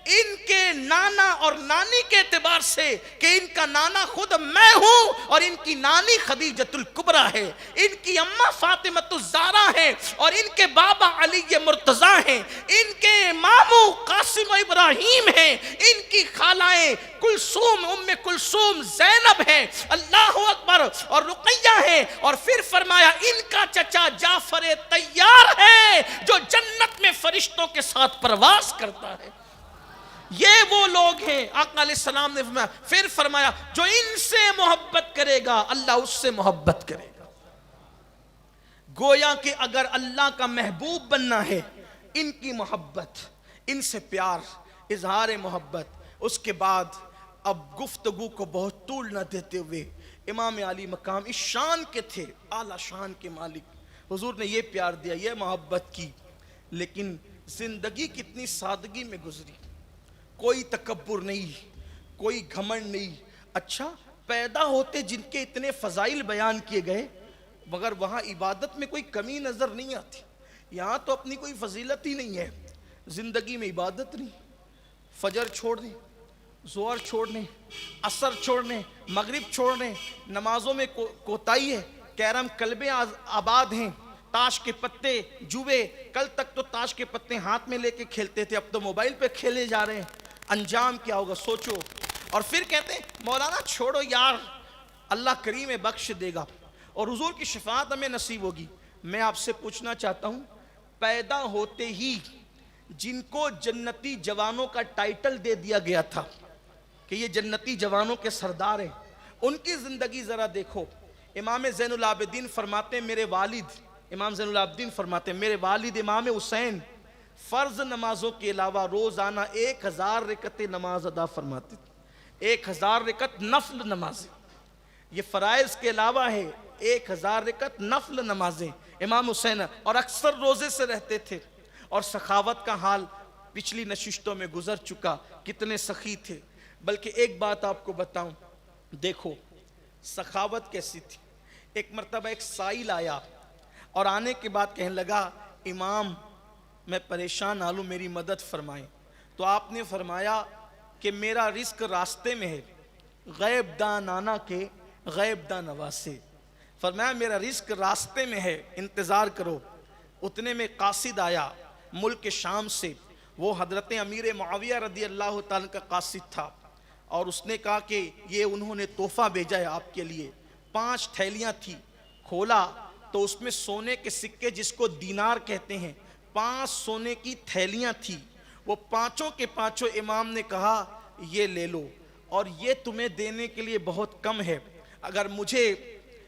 ان کے نانا اور نانی کے اعتبار سے کہ ان کا نانا خود میں ہوں اور ان کی نانی خدیجۃ الکبریٰ ہے، ان کی اماں فاطمۃ الزہرا ہے اور ان کے بابا علی مرتضیٰ ہیں، ان کے ماموں قاسم و ابراہیم ہیں، ان کی خالائیں کلثوم کلثوم زینب ہیں، اللہ اکبر، اور رقیہ ہیں، اور پھر فرمایا ان کا چچا جعفر طیار ہے جو جنت میں فرشتوں کے ساتھ پرواز کرتا ہے۔ یہ وہ لوگ ہیں آقا علیہ السلام نے فرمایا، پھر فرمایا جو ان سے محبت کرے گا اللہ اس سے محبت کرے گا۔ گویا کہ اگر اللہ کا محبوب بننا ہے ان کی محبت، ان سے پیار، اظہار محبت۔ اس کے بعد اب گفتگو کو بہت طول نہ دیتے ہوئے، امام علی مقام اس شان کے تھے، اعلیٰ شان کے مالک، حضور نے یہ پیار دیا، یہ محبت کی، لیکن زندگی کتنی سادگی میں گزری، کوئی تکبر نہیں، کوئی گھمنڈ نہیں۔ اچھا پیدا ہوتے جن کے اتنے فضائل بیان کیے گئے مگر وہاں عبادت میں کوئی کمی نظر نہیں آتی، یہاں تو اپنی کوئی فضیلت ہی نہیں ہے، زندگی میں عبادت نہیں، فجر چھوڑ دیں، ظہر چھوڑنے، عصر چھوڑنے، مغرب چھوڑنے، نمازوں میں کوتاہی ہے، کیرم کلبیں آباد ہیں، تاش کے پتے، جوے، کل تک تو تاش کے پتے ہاتھ میں لے کے کھیلتے تھے، اب تو موبائل پہ کھیلے جا رہے ہیں، انجام کیا ہوگا سوچو۔ اور پھر کہتے ہیں مولانا چھوڑو یار اللہ کریم بخش دے گا اور حضور کی شفاعت ہمیں نصیب ہوگی۔ میں آپ سے پوچھنا چاہتا ہوں پیدا ہوتے ہی جن کو جنتی جوانوں کا ٹائٹل دے دیا گیا تھا کہ یہ جنتی جوانوں کے سردار ہیں، ان کی زندگی ذرا دیکھو۔ امام زین العابدین فرماتے ہیں میرے والد، امام زین العابدین فرماتے ہیں میرے والد امام حسین فرض نمازوں کے علاوہ روزانہ 1000 رکعت نماز ادا فرماتے تھے، 1000 رکعت نفل نمازیں، یہ فرائض کے علاوہ ہے 1000 رکعت نفل نمازیں امام حسین، اور اکثر روزے سے رہتے تھے۔ اور سخاوت کا حال پچھلی نشستوں میں گزر چکا، کتنے سخی تھے۔ بلکہ ایک بات آپ کو بتاؤں، دیکھو سخاوت کیسی تھی۔ ایک مرتبہ ایک سائل آیا اور آنے کے بعد کہنے لگا امام میں پریشان حال ہوں میری مدد فرمائیں، تو آپ نے فرمایا کہ میرا رزق راستے میں ہے، غیب داں نانا کے غیب داں نواسے، فرمایا میرا رزق راستے میں ہے انتظار کرو۔ اتنے میں قاصد آیا ملک شام سے، وہ حضرت امیر معاویہ رضی اللہ تعالیٰ کا قاصد تھا، اور اس نے کہا کہ یہ انہوں نے تحفہ بھیجا ہے آپ کے لیے، 5 تھیلیاں تھی، کھولا تو اس میں سونے کے سکے جس کو دینار کہتے ہیں 5 سونے کی تھیلیاں تھی، وہ پانچوں کے پانچوں امام نے کہا یہ لے لو، اور یہ تمہیں دینے کے لیے بہت کم ہے، اگر مجھے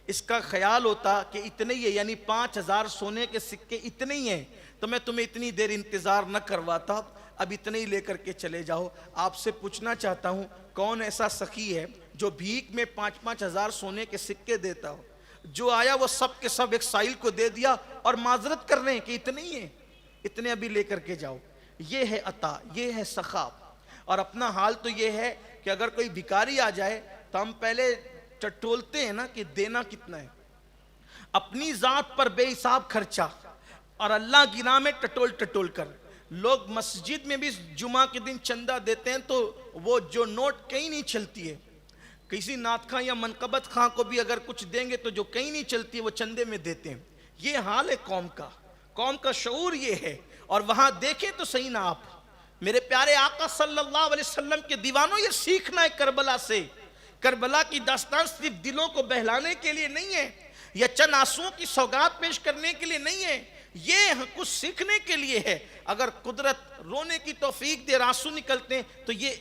اس کا خیال ہوتا کہ اتنے ہی ہے یعنی 5000 سونے کے سکے اتنے ہی ہیں تو میں تمہیں اتنی دیر انتظار نہ کرواتا، اب اتنے ہی لے کر کے چلے جاؤ۔ آپ سے پوچھنا چاہتا ہوں کون ایسا سخی ہے جو بھیک میں 5-5 ہزار سونے کے سکے دیتا ہو؟ جو آیا وہ سب کے سب ایک سائل کو دے دیا اور معذرت کر رہے ہیں کہ اتنے ہی ہیں، اتنے ابھی لے کر کے جاؤ۔ یہ ہے عطا، یہ ہے سخا۔ اور اپنا حال تو یہ ہے کہ اگر کوئی بھکاری آ جائے تو ہم پہلے ٹٹولتے ہیں نا کہ دینا کتنا ہے، اپنی ذات پر بے حساب خرچہ اور اللہ کی راہ میں ٹٹول کر۔ لوگ مسجد میں بھی جمعہ کے دن چندہ دیتے ہیں تو وہ جو نوٹ کہیں نہیں چلتی ہے، کسی نعت خواں یا منقبت خواں کو بھی اگر کچھ دیں گے تو جو کہیں نہیں چلتی ہے وہ چندے میں دیتے ہیں۔ یہ حال ہے قوم کا شعور یہ ہے۔ اور وہاں دیکھیں تو صحیح نا آپ، میرے پیارے آقا صلی اللہ علیہ وسلم کے دیوانوں، یہ سیکھنا ہے کربلا سے۔ کربلا کی داستان صرف دلوں کو بہلانے کے لیے نہیں ہے یا چند آنسوؤں کی سوگات پیش کرنے کے لیے نہیں ہے، یہ کچھ سیکھنے کے لیے ہے۔ اگر قدرت رونے کی توفیق دے، آنسو نکلتے ہیں تو یہ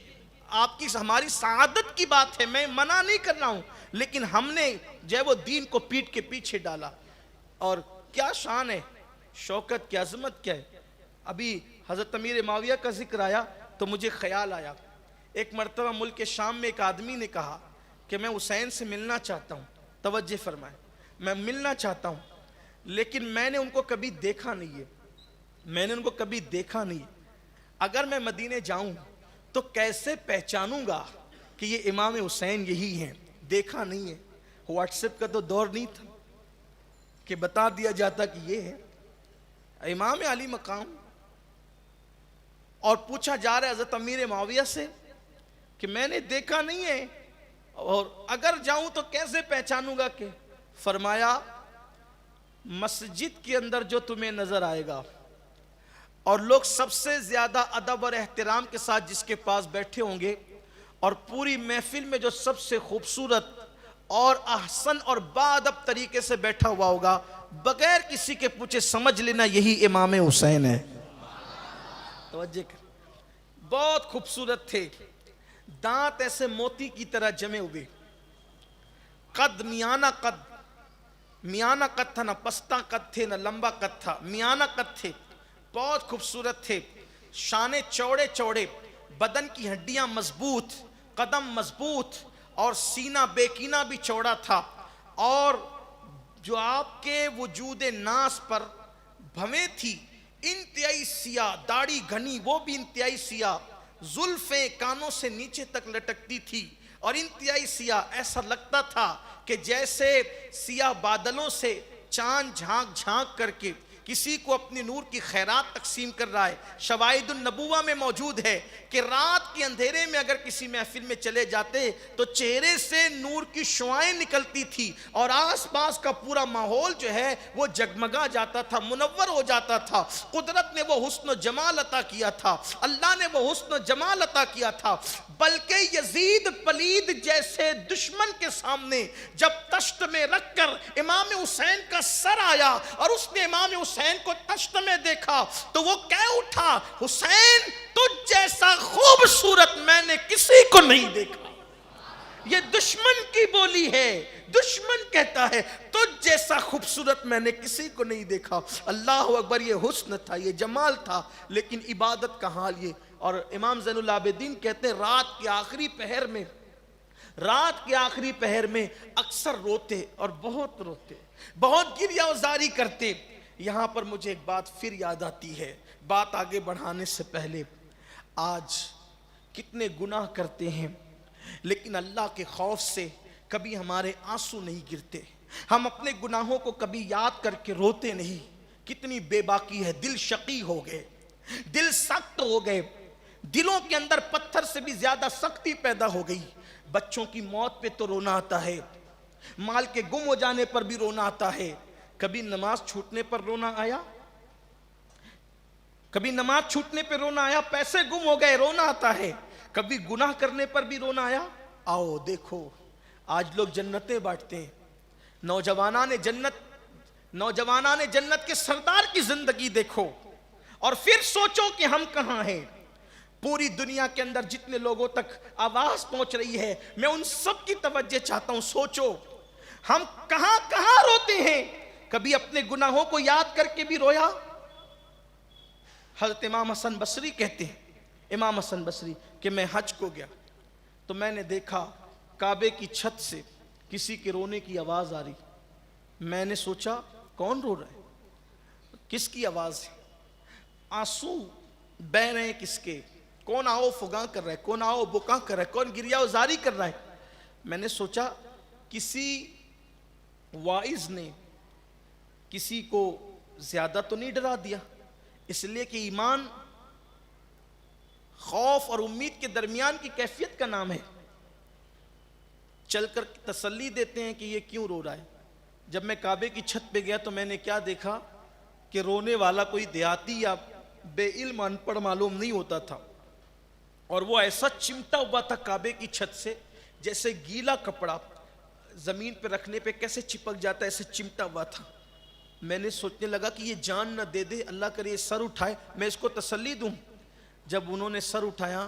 آپ کی ہماری سعادت کی بات ہے، میں منع نہیں کر رہا ہوں، لیکن ہم نے جو ہے وہ دین کو پیٹ کے پیچھے ڈالا۔ اور کیا شان ہے، شوکت کی عظمت کیا ہے۔ ابھی حضرت امیر معاویہ کا ذکر آیا تو مجھے خیال آیا، ایک مرتبہ ملک شام میں ایک آدمی نے کہا کہ میں حسین سے ملنا چاہتا ہوں، توجہ فرمائیں، میں ملنا چاہتا ہوں لیکن میں نے ان کو کبھی دیکھا نہیں ہے، میں نے ان کو کبھی دیکھا نہیں ہے، اگر میں مدینے جاؤں تو کیسے پہچانوں گا کہ یہ امام حسین یہی ہیں؟ دیکھا نہیں ہے، واٹس ایپ کا تو دور نہیں تھا کہ بتا دیا جاتا کہ یہ ہے امام علی مقام۔ اور پوچھا جا رہا ہے حضرت امیر معاویہ سے کہ میں نے دیکھا نہیں ہے اور اگر جاؤں تو کیسے پہچانوں گا؟ کہ فرمایا مسجد کے اندر جو تمہیں نظر آئے گا اور لوگ سب سے زیادہ ادب اور احترام کے ساتھ جس کے پاس بیٹھے ہوں گے اور پوری محفل میں جو سب سے خوبصورت اور احسن اور باادب طریقے سے بیٹھا ہوا ہوگا، بغیر کسی کے پوچھے سمجھ لینا یہی امام حسین ہے۔ توجہ کر، بہت خوبصورت تھے، دانت ایسے موتی کی طرح جمے ہوئے، قد میانہ قد، میانہ قد تھا، نہ پستہ قد تھے نہ لمبا قد تھا، میانہ قد تھے، بہت خوبصورت تھے، شانے چوڑے چوڑے، بدن کی ہڈیاں مضبوط، قدم مضبوط اور سینہ بیکینہ بھی چوڑا تھا، اور جو آپ کے وجود ناس پر بھویں تھی انتہائی سیاہ، داڑھی گھنی وہ بھی انتہائی سیاہ، زلفیں کانوں سے نیچے تک لٹکتی تھی اور انتہائی سیاہ، ایسا لگتا تھا کہ جیسے سیاہ بادلوں سے چاند جھانک جھانک کر کے کسی کو اپنی نور کی خیرات تقسیم کر رہا ہے۔ شواہد النبوہ میں موجود ہے کہ رات کے اندھیرے میں اگر کسی محفل میں چلے جاتے تو چہرے سے نور کی شعائیں نکلتی تھی اور آس پاس کا پورا ماحول جو ہے وہ جگمگا جاتا تھا، منور ہو جاتا تھا۔ قدرت نے وہ حسن و جمال عطا کیا تھا، اللہ نے وہ حسن و جمال عطا کیا تھا، بلکہ یزید پلید جیسے دشمن کے سامنے جب تشت میں رکھ کر امام حسین کا سر آیا اور اس نے امام حسین کو تشت میں دیکھا تو وہ کہہ اٹھا، حسین تجھ جیسا خوبصورت میں نے کسی کو نہیں دیکھا۔ یہ دشمن کی بولی ہے، دشمن کہتا ہے تجھ جیسا خوبصورت میں نے کسی کو نہیں دیکھا۔ اللہ اکبر، یہ حسن تھا، یہ جمال تھا، لیکن عبادت کا حال یہ۔ اور امام زین العابدین کہتے ہیں رات کے آخری پہر میں اکثر روتے اور بہت روتے، بہت گریہ وزاری کرتے۔ یہاں پر مجھے ایک بات پھر یاد آتی ہے، بات آگے بڑھانے سے پہلے، آج کتنے گناہ کرتے ہیں لیکن اللہ کے خوف سے کبھی ہمارے آنسو نہیں گرتے، ہم اپنے گناہوں کو کبھی یاد کر کے روتے نہیں۔ کتنی بے باکی ہے، دل شقی ہو گئے، دل سخت ہو گئے، دلوں کے اندر پتھر سے بھی زیادہ سختی پیدا ہو گئی۔ بچوں کی موت پہ تو رونا آتا ہے، مال کے گم ہو جانے پر بھی رونا آتا ہے، کبھی نماز چھوٹنے پر رونا آیا؟ کبھی نماز چھوٹنے پہ رونا آیا؟ پیسے گم ہو گئے رونا آتا ہے، کبھی گناہ کرنے پر بھی رونا آیا؟ آؤ دیکھو آج لوگ جنتیں بانٹتے ہیں، نوجوانان جنت کے سردار کی زندگی دیکھو اور پھر سوچو کہ ہم کہاں ہیں۔ پوری دنیا کے اندر جتنے لوگوں تک آواز پہنچ رہی ہے میں ان سب کی توجہ چاہتا ہوں، سوچو ہم کہاں کہاں روتے ہیں، کبھی اپنے گناہوں کو یاد کر کے بھی رویا؟ حضرت امام حسن بصری کہتے ہیں، امام حسن بصری، کہ میں حج کو گیا تو میں نے دیکھا کعبے کی چھت سے کسی کے رونے کی آواز آ رہی، میں نے سوچا کون رو رہا ہے، کس کی آواز ہے، آنسو بہ رہے ہیں کس کے، کون آؤ فغاں کر رہا ہے، کون آؤ بکاں کر رہا ہے، کون گریہ وزاری کر رہا ہے۔ میں نے سوچا کسی واعظ نے کسی کو زیادہ تو نہیں ڈرا دیا، اس لیے کہ ایمان خوف اور امید کے درمیان کی کیفیت کا نام ہے۔ چل کر تسلی دیتے ہیں کہ یہ کیوں رو رہا ہے۔ جب میں کعبے کی چھت پہ گیا تو میں نے کیا دیکھا کہ رونے والا کوئی دیہاتی یا بے علم ان پڑھ معلوم نہیں ہوتا تھا، اور وہ ایسا چمٹا ہوا تھا کعبے کی چھت سے جیسے گیلا کپڑا زمین پہ رکھنے پہ کیسے چپک جاتا ہے، ایسے چمٹا ہوا تھا۔ میں نے سوچنے لگا کہ یہ جان نہ دے دے، اللہ کرے یہ سر اٹھائے میں اس کو تسلی دوں۔ جب انہوں نے سر اٹھایا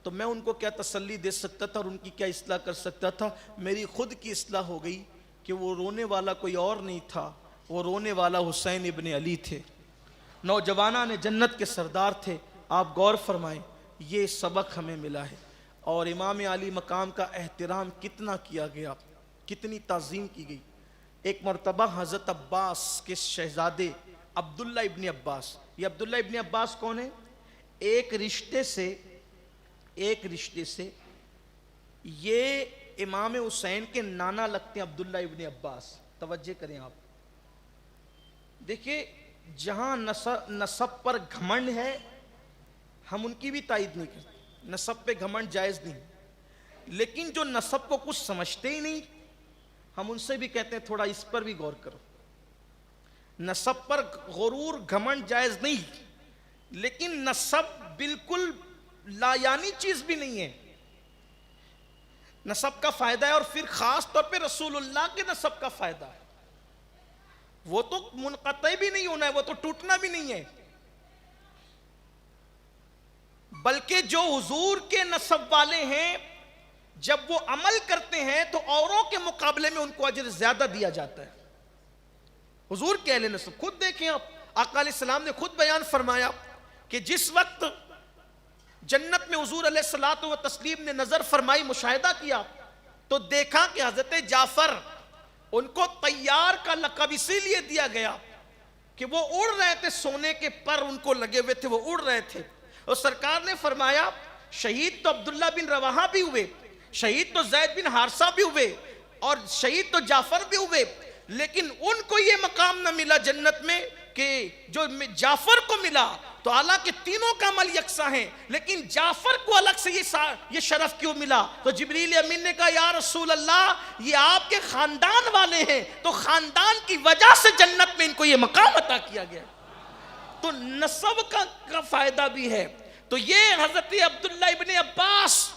تو میں ان کو کیا تسلی دے سکتا تھا اور ان کی کیا اصلاح کر سکتا تھا؟ میری خود کی اصلاح ہو گئی کہ وہ رونے والا کوئی اور نہیں تھا، وہ رونے والا حسین ابن علی تھے، نوجوانان جنت کے سردار تھے۔ آپ غور فرمائیں، یہ سبق ہمیں ملا ہے۔ اور امام علی مقام کا احترام کتنا کیا گیا، کتنی تعظیم کی گئی۔ ایک مرتبہ حضرت عباس کے شہزادے عبداللہ ابن عباس، یہ عبداللہ ابن عباس کون ہے؟ ایک رشتے سے یہ امام حسین کے نانا لگتے ہیں، عبداللہ ابن عباس۔ توجہ کریں آپ، دیکھیں جہاں نسب پر گھمنڈ ہے ہم ان کی بھی تائید نہیں کرتے، نسب پہ گھمنڈ جائز نہیں، لیکن جو نسب کو کچھ سمجھتے ہی نہیں ہم ان سے بھی کہتے ہیں تھوڑا اس پر بھی غور کرو۔ نسب پر غرور گھمنڈ جائز نہیں، لیکن نسب بالکل لا یعنی چیز بھی نہیں ہے، نسب کا فائدہ ہے، اور پھر خاص طور پہ رسول اللہ کے نسب کا فائدہ ہے، وہ تو منقطع بھی نہیں ہونا ہے، وہ تو ٹوٹنا بھی نہیں ہے، بلکہ جو حضور کے نسب والے ہیں جب وہ عمل کرتے ہیں تو اوروں کے مقابلے میں ان کو اجر زیادہ دیا جاتا ہے۔ حضور کے اہل نسب خود دیکھیں آپ، آقا علیہ السلام نے خود بیان فرمایا کہ جس وقت جنت میں حضور علیہ الصلوۃ والتسلیم نے نظر فرمائی، مشاہدہ کیا، تو دیکھا کہ حضرت جعفر، ان کو طیار کا لقب اسی لیے دیا گیا کہ وہ اڑ رہے تھے، سونے کے پر ان کو لگے ہوئے تھے، وہ اڑ رہے تھے، اور سرکار نے فرمایا شہید تو عبداللہ بن رواحہ بھی ہوئے، شہید تو زید بن حارثہ بھی ہوئے، اور شہید تو جعفر بھی ہوئے، لیکن ان کو یہ مقام نہ ملا جنت میں کہ جو جعفر کو ملا، تو حالانکہ تینوں کا عمل یکساں ہیں، لیکن جعفر کو الگ سے یہ شرف کیوں ملا؟ تو جبریل امین نے کہا یا رسول اللہ یہ آپ کے خاندان والے ہیں، تو خاندان کی وجہ سے جنت میں ان کو یہ مقام عطا کیا گیا، تو نسب کا فائدہ بھی ہے۔ تو یہ حضرت عبداللہ ابن عباس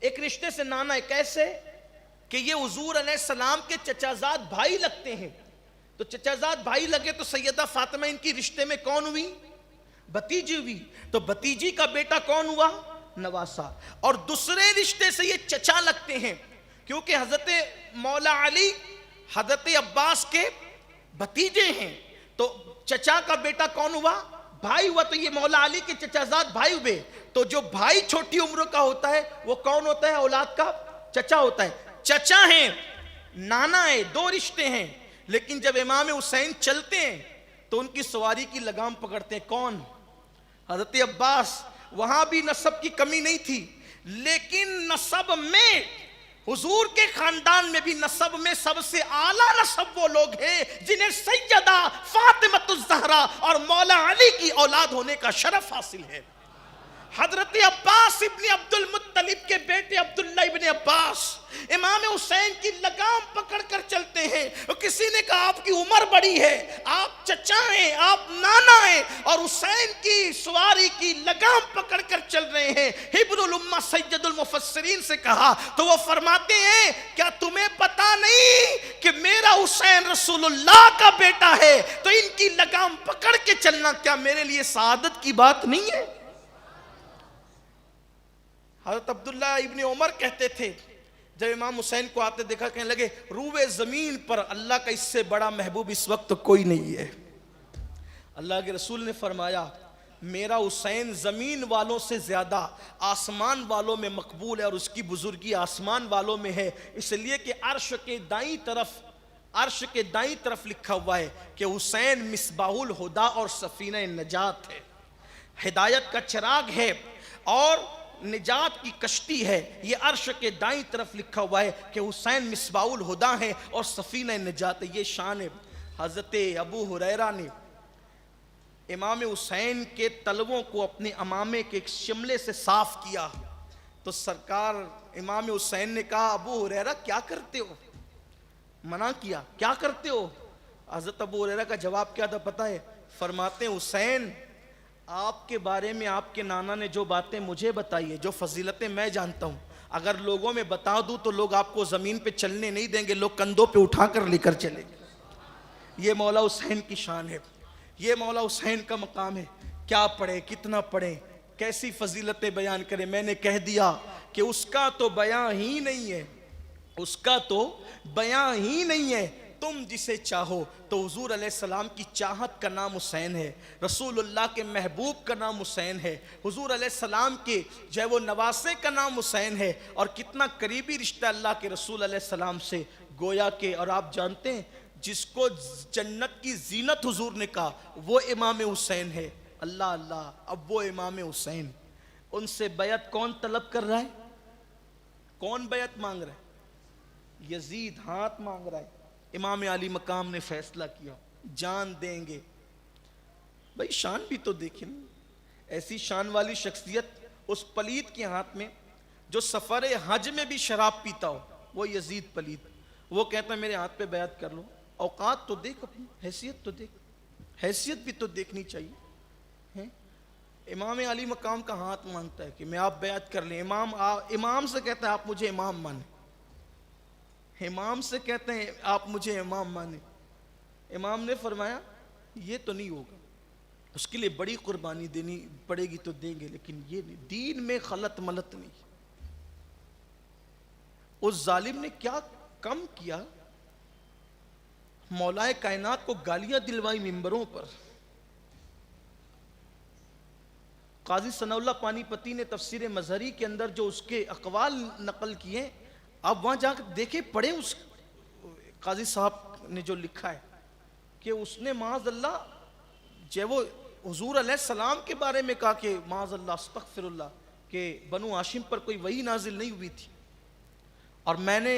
ایک رشتے سے نانا ہے، کیسے کہ یہ حضور علیہ السلام کے چچا زاد بھائی لگتے ہیں، تو چچا زاد بھائی لگے تو سیدہ فاطمہ ان کی رشتے میں کون ہوئی؟ بھتیجی ہوئی، تو بھتیجی کا بیٹا کون ہوا؟ نواسہ، اور دوسرے رشتے سے یہ چچا لگتے ہیں، کیونکہ حضرت مولا علی حضرت عباس کے بھتیجے ہیں، تو چچا کا بیٹا کون ہوا؟ بھائی ہوا، تو یہ مولا علی کے چچا زاد بھائی ہوئے، تو جو بھائی چھوٹی عمر کا ہوتا ہے وہ کون ہوتا ہے؟ اولاد کا چچا ہوتا ہے، چچا ہیں، نانا ہے، دو رشتے ہیں، لیکن جب امام حسین چلتے ہیں تو ان کی سواری کی لگام پکڑتے ہیں، کون؟ حضرت عباس۔ وہاں بھی نسب کی کمی نہیں تھی، لیکن نسب میں حضور کے خاندان میں بھی نسب میں سب سے اعلیٰ نسب وہ لوگ ہیں جنہیں سیدہ فاطمۃ الزہرا اور مولا علی کی اولاد ہونے کا شرف حاصل ہے۔ حضرت عباس ابن عبد المطلب کے بیٹے عبداللہ ابن عباس امام حسین کی لگام پکڑ کر چلتے ہیں، کسی نے کہا آپ کی عمر بڑی ہے، آپ چچا ہیں، آپ نانا ہیں، اور حسین کی سواری کی لگام پکڑ کر چل رہے ہیں۔ حبر الامہ سید المفسرین سے کہا تو وہ فرماتے ہیں کیا تمہیں پتا نہیں کہ میرا حسین رسول اللہ کا بیٹا ہے، تو ان کی لگام پکڑ کے چلنا کیا میرے لیے سعادت کی بات نہیں ہے؟ حضرت عبداللہ ابن عمر کہتے تھے جب امام حسین کو آتے دیکھا کہنے لگے روئے زمین پر اللہ کا اس سے بڑا محبوب اس وقت کوئی نہیں ہے۔ اللہ کے رسول نے فرمایا میرا حسین زمین والوں سے زیادہ آسمان والوں میں مقبول ہے، اور اس کی بزرگی آسمان والوں میں ہے، اس لیے کہ عرش کے دائیں طرف لکھا ہوا ہے کہ حسین مصباح الہدا اور سفینہ نجات ہے، ہدایت کا چراغ ہے اور نجات کی کشتی ہے۔ یہ عرش کے دائیں طرف لکھا ہوا ہے کہ حسین مصباح الہدا ہے اور سفینہ نجات ہے۔ یہ شان ہے۔ حضرت ابو ہریرہ نے امام حسین کے تلووں کو اپنے امامے کے ایک شملے سے صاف کیا، تو سرکار امام حسین نے کہا ابو ہریرہ کیا کرتے ہو؟ منع کیا، کیا کرتے ہو؟ حضرت ابو ہریرہ کا جواب کیا تھا پتہ ہے؟ فرماتے ہیں حسین آپ کے بارے میں آپ کے نانا نے جو باتیں مجھے بتائی ہے، جو فضیلتیں میں جانتا ہوں، اگر لوگوں میں بتا دوں تو لوگ آپ کو زمین پہ چلنے نہیں دیں گے، لوگ کندھوں پہ اٹھا کر لے کر چلیں گے۔ یہ مولا حسین کی شان ہے، یہ مولا حسین کا مقام ہے۔ کیا پڑھیں، کتنا پڑھیں، کیسی فضیلتیں بیان کریں؟ میں نے کہہ دیا کہ اس کا تو بیان ہی نہیں ہے، اس کا تو بیان ہی نہیں ہے، تم جسے چاہو تو حضور علیہ السلام کی چاہت کا نام حسین ہے، رسول اللہ کے محبوب کا نام حسین ہے، حضور علیہ السلام کے جو ہے وہ نواسے کا نام حسین ہے، اور کتنا قریبی رشتہ اللہ کے رسول علیہ السلام سے، گویا کہ اور آپ جانتے ہیں جس کو جنت کی زینت حضور نے کہا وہ امام حسین ہے۔ اللہ اللہ، اب وہ امام حسین، ان سے بیعت کون طلب کر رہا ہے؟ کون بیعت مانگ رہا ہے؟ یزید ہاتھ مانگ رہا ہے۔ امام علی مقام نے فیصلہ کیا جان دیں گے۔ بھائی شان بھی تو دیکھیں، ایسی شان والی شخصیت اس پلید کے ہاتھ میں جو سفر حج میں بھی شراب پیتا ہو، وہ یزید پلید، وہ کہتا ہے میرے ہاتھ پہ بیعت کر لو۔ اوقات تو دیکھ، اپنی حیثیت تو دیکھ، حیثیت بھی تو دیکھنی چاہیے۔ امام علی مقام کا ہاتھ مانگتا ہے کہ میں آپ بیعت کر لیں۔ امام سے کہتا ہے آپ مجھے امام مانیں، امام سے کہتے ہیں آپ مجھے امام مانیں۔ امام نے فرمایا یہ تو نہیں ہوگا، اس کے لیے بڑی قربانی دینی پڑے گی تو دیں گے، لیکن یہ نہیں، دین میں خلط ملط نہیں۔ اس ظالم نے کیا کم کیا، مولا کائنات کو گالیاں دلوائی ممبروں پر۔ قاضی ثناء اللہ پانی پتی نے تفسیر مظہری کے اندر جو اس کے اقوال نقل کیے، آپ وہاں جا کے دیکھیں، پڑھیں اس قاضی صاحب نے جو لکھا ہے کہ اس نے معاذ اللہ جو وہ حضور علیہ السلام کے بارے میں کہا کہ معاذ اللہ استغفر اللہ کہ بنو ہاشم پر کوئی وحی نازل نہیں ہوئی تھی، اور میں نے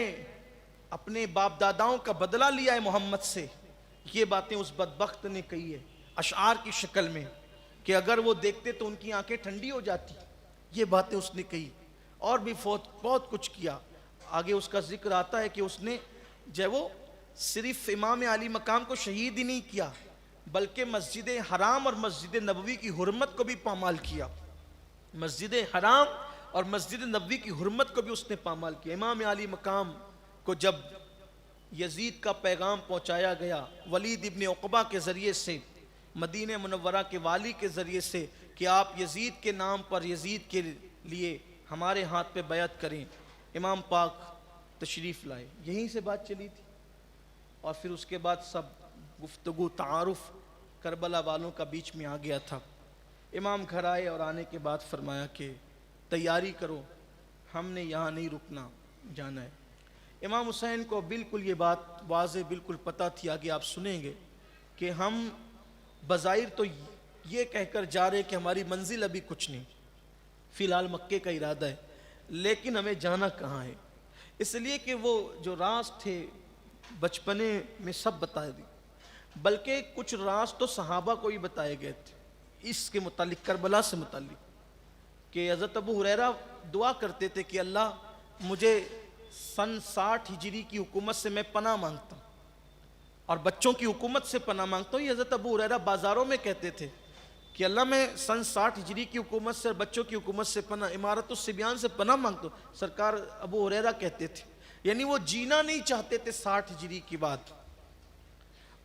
اپنے باپ داداؤں کا بدلہ لیا ہے محمد سے۔ یہ باتیں اس بدبخت نے کہی ہے اشعار کی شکل میں کہ اگر وہ دیکھتے تو ان کی آنکھیں ٹھنڈی ہو جاتی، یہ باتیں اس نے کہی، اور بھی بہت کچھ کیا۔ آگے اس کا ذکر آتا ہے کہ اس نے جو وہ صرف امام علی مقام کو شہید ہی نہیں کیا بلکہ مسجد حرام اور مسجد نبوی کی حرمت کو بھی پامال کیا، مسجد حرام اور مسجد نبوی کی حرمت کو بھی اس نے پامال کیا۔ امام علی مقام کو جب یزید کا پیغام پہنچایا گیا ولید ابن عقبہ کے ذریعے سے، مدینہ منورہ کے والی کے ذریعے سے، کہ آپ یزید کے نام پر یزید کے لیے ہمارے ہاتھ پہ بیعت کریں، امام پاک تشریف لائے، یہیں سے بات چلی تھی۔ اور پھر اس کے بعد سب گفتگو تعارف کربلا والوں کا بیچ میں آ گیا تھا۔ امام گھر آئے اور آنے کے بعد فرمایا کہ تیاری کرو، ہم نے یہاں نہیں رکنا، جانا ہے۔ امام حسین کو بالکل یہ بات واضح بالکل پتہ تھی، آگے آپ سنیں گے کہ ہم بظاہر تو یہ کہہ کر جا رہے کہ ہماری منزل ابھی کچھ نہیں، فی الحال مکے کا ارادہ ہے، لیکن ہمیں جانا کہاں ہے؟ اس لیے کہ وہ جو راز تھے بچپنے میں سب بتائے دی، بلکہ کچھ راز تو صحابہ کو ہی بتائے گئے تھے اس کے متعلق، کربلا سے متعلق، کہ حضرت ابو ہریرہ دعا کرتے تھے کہ اللہ مجھے سن 60 ہجری کی حکومت سے میں پناہ مانگتا ہوں اور بچوں کی حکومت سے پناہ مانگتا ہوں۔ یہ حضرت ابو ہریرہ بازاروں میں کہتے تھے کہ اللہ میں سن 60 ہجری کی حکومت سے اور بچوں کی حکومت سے پناہ، امارت الصبیان سے پناہ مانگتا ہوں، سرکار ابو ہریرہ کہتے تھے۔ یعنی وہ جینا نہیں چاہتے تھے 60 ہجری کی بات،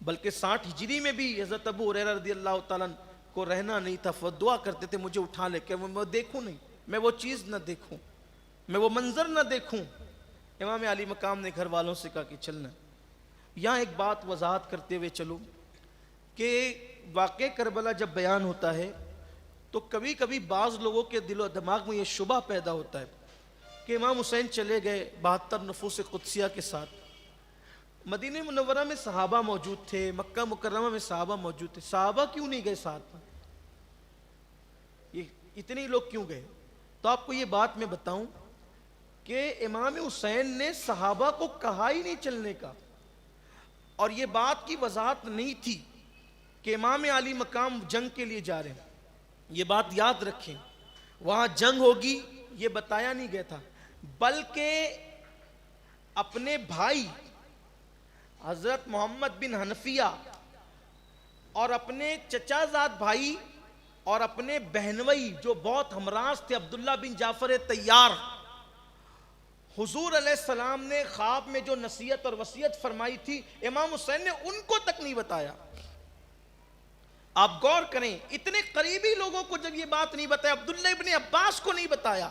بلکہ 60 ہجری میں بھی حضرت ابو ہریرہ رضی اللہ تعالیٰ کو رہنا نہیں تھا، وہ دعا کرتے تھے مجھے اٹھا لے کہ میں دیکھوں نہیں، میں وہ چیز نہ دیکھوں، میں وہ منظر نہ دیکھوں۔ امام علی مقام نے گھر والوں سے کہا کہ چلنا۔ یہاں ایک بات وضاحت کرتے ہوئے چلو کہ واقع کربلا جب بیان ہوتا ہے تو کبھی کبھی بعض لوگوں کے دل و دماغ میں یہ شبہ پیدا ہوتا ہے کہ امام حسین چلے گئے 72 نفوس قدسیہ کے ساتھ، مدینہ منورہ میں صحابہ موجود تھے، مکہ مکرمہ میں صحابہ موجود تھے، صحابہ کیوں نہیں گئے ساتھ میں؟ یہ اتنے لوگ کیوں گئے؟ تو آپ کو یہ بات میں بتاؤں کہ امام حسین نے صحابہ کو کہا ہی نہیں چلنے کا، اور یہ بات کی وضاحت نہیں تھی کہ امام علی مقام جنگ کے لیے جا رہے ہیں، یہ بات یاد رکھیں، وہاں جنگ ہوگی یہ بتایا نہیں گیا تھا، بلکہ اپنے بھائی حضرت محمد بن حنفیہ اور اپنے چچا زاد بھائی اور اپنے بہنوئی جو بہت ہمراز تھے عبداللہ بن جعفر طیار، حضور علیہ السلام نے خواب میں جو نصیحت اور وصیت فرمائی تھی امام حسین نے ان کو تک نہیں بتایا۔ آپ غور کریں، اتنے قریبی لوگوں کو جب یہ بات نہیں بتایا، عبداللہ ابن عباس کو نہیں بتایا،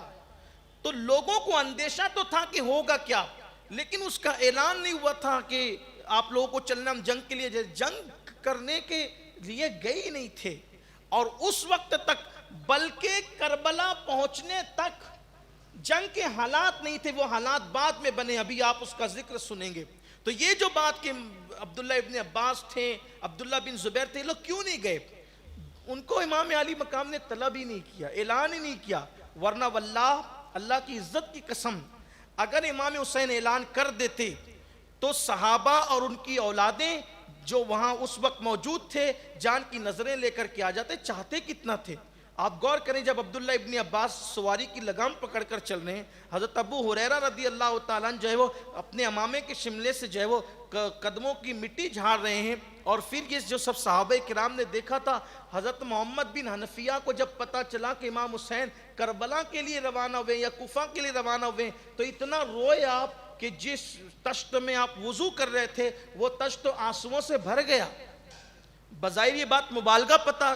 تو لوگوں کو اندیشہ تو تھا کہ ہوگا کیا، لیکن اس کا اعلان نہیں ہوا تھا کہ آپ لوگوں کو چلنا، ہم جنگ کے لیے جنگ کرنے کے لیے گئے ہی نہیں تھے، اور اس وقت تک بلکہ کربلا پہنچنے تک جنگ کے حالات نہیں تھے، وہ حالات بعد میں بنے، ابھی آپ اس کا ذکر سنیں گے۔ تو یہ جو بات کہ عبداللہ ابن عباس تھے، عبداللہ بن زبیر تھے، لوگ کیوں نہیں گئے؟ ان کو امام علی مقام نے طلب ہی نہیں کیا، اعلان ہی نہیں کیا، ورنہ واللہ اللہ کی عزت کی قسم اگر امام حسین اعلان کر دیتے تو صحابہ اور ان کی اولادیں جو وہاں اس وقت موجود تھے جان کی نظریں لے کر کے آ جاتے۔ چاہتے کتنا تھے آپ غور کریں، جب عبداللہ ابن عباس سواری کی لگام پکڑ کر چل رہے ہیں، حضرت ابو ہریرہ رضی اللہ تعالیٰ عنہ جو ہے وہ اپنے امامے کے شملے سے جو ہے وہ قدموں کی مٹی جھاڑ رہے ہیں، اور پھر یہ جو سب صحابہ کرام نے دیکھا تھا، حضرت محمد بن حنفیہ کو جب پتا چلا کہ امام حسین کربلا کے لیے روانہ ہوئے یا کوفہ کے لیے روانہ ہوئے، تو اتنا روئے آپ کہ جس تشت میں آپ وضو کر رہے تھے وہ تشت آنسوؤں سے بھر گیا۔ بظاہر یہ بات مبالغہ پتہ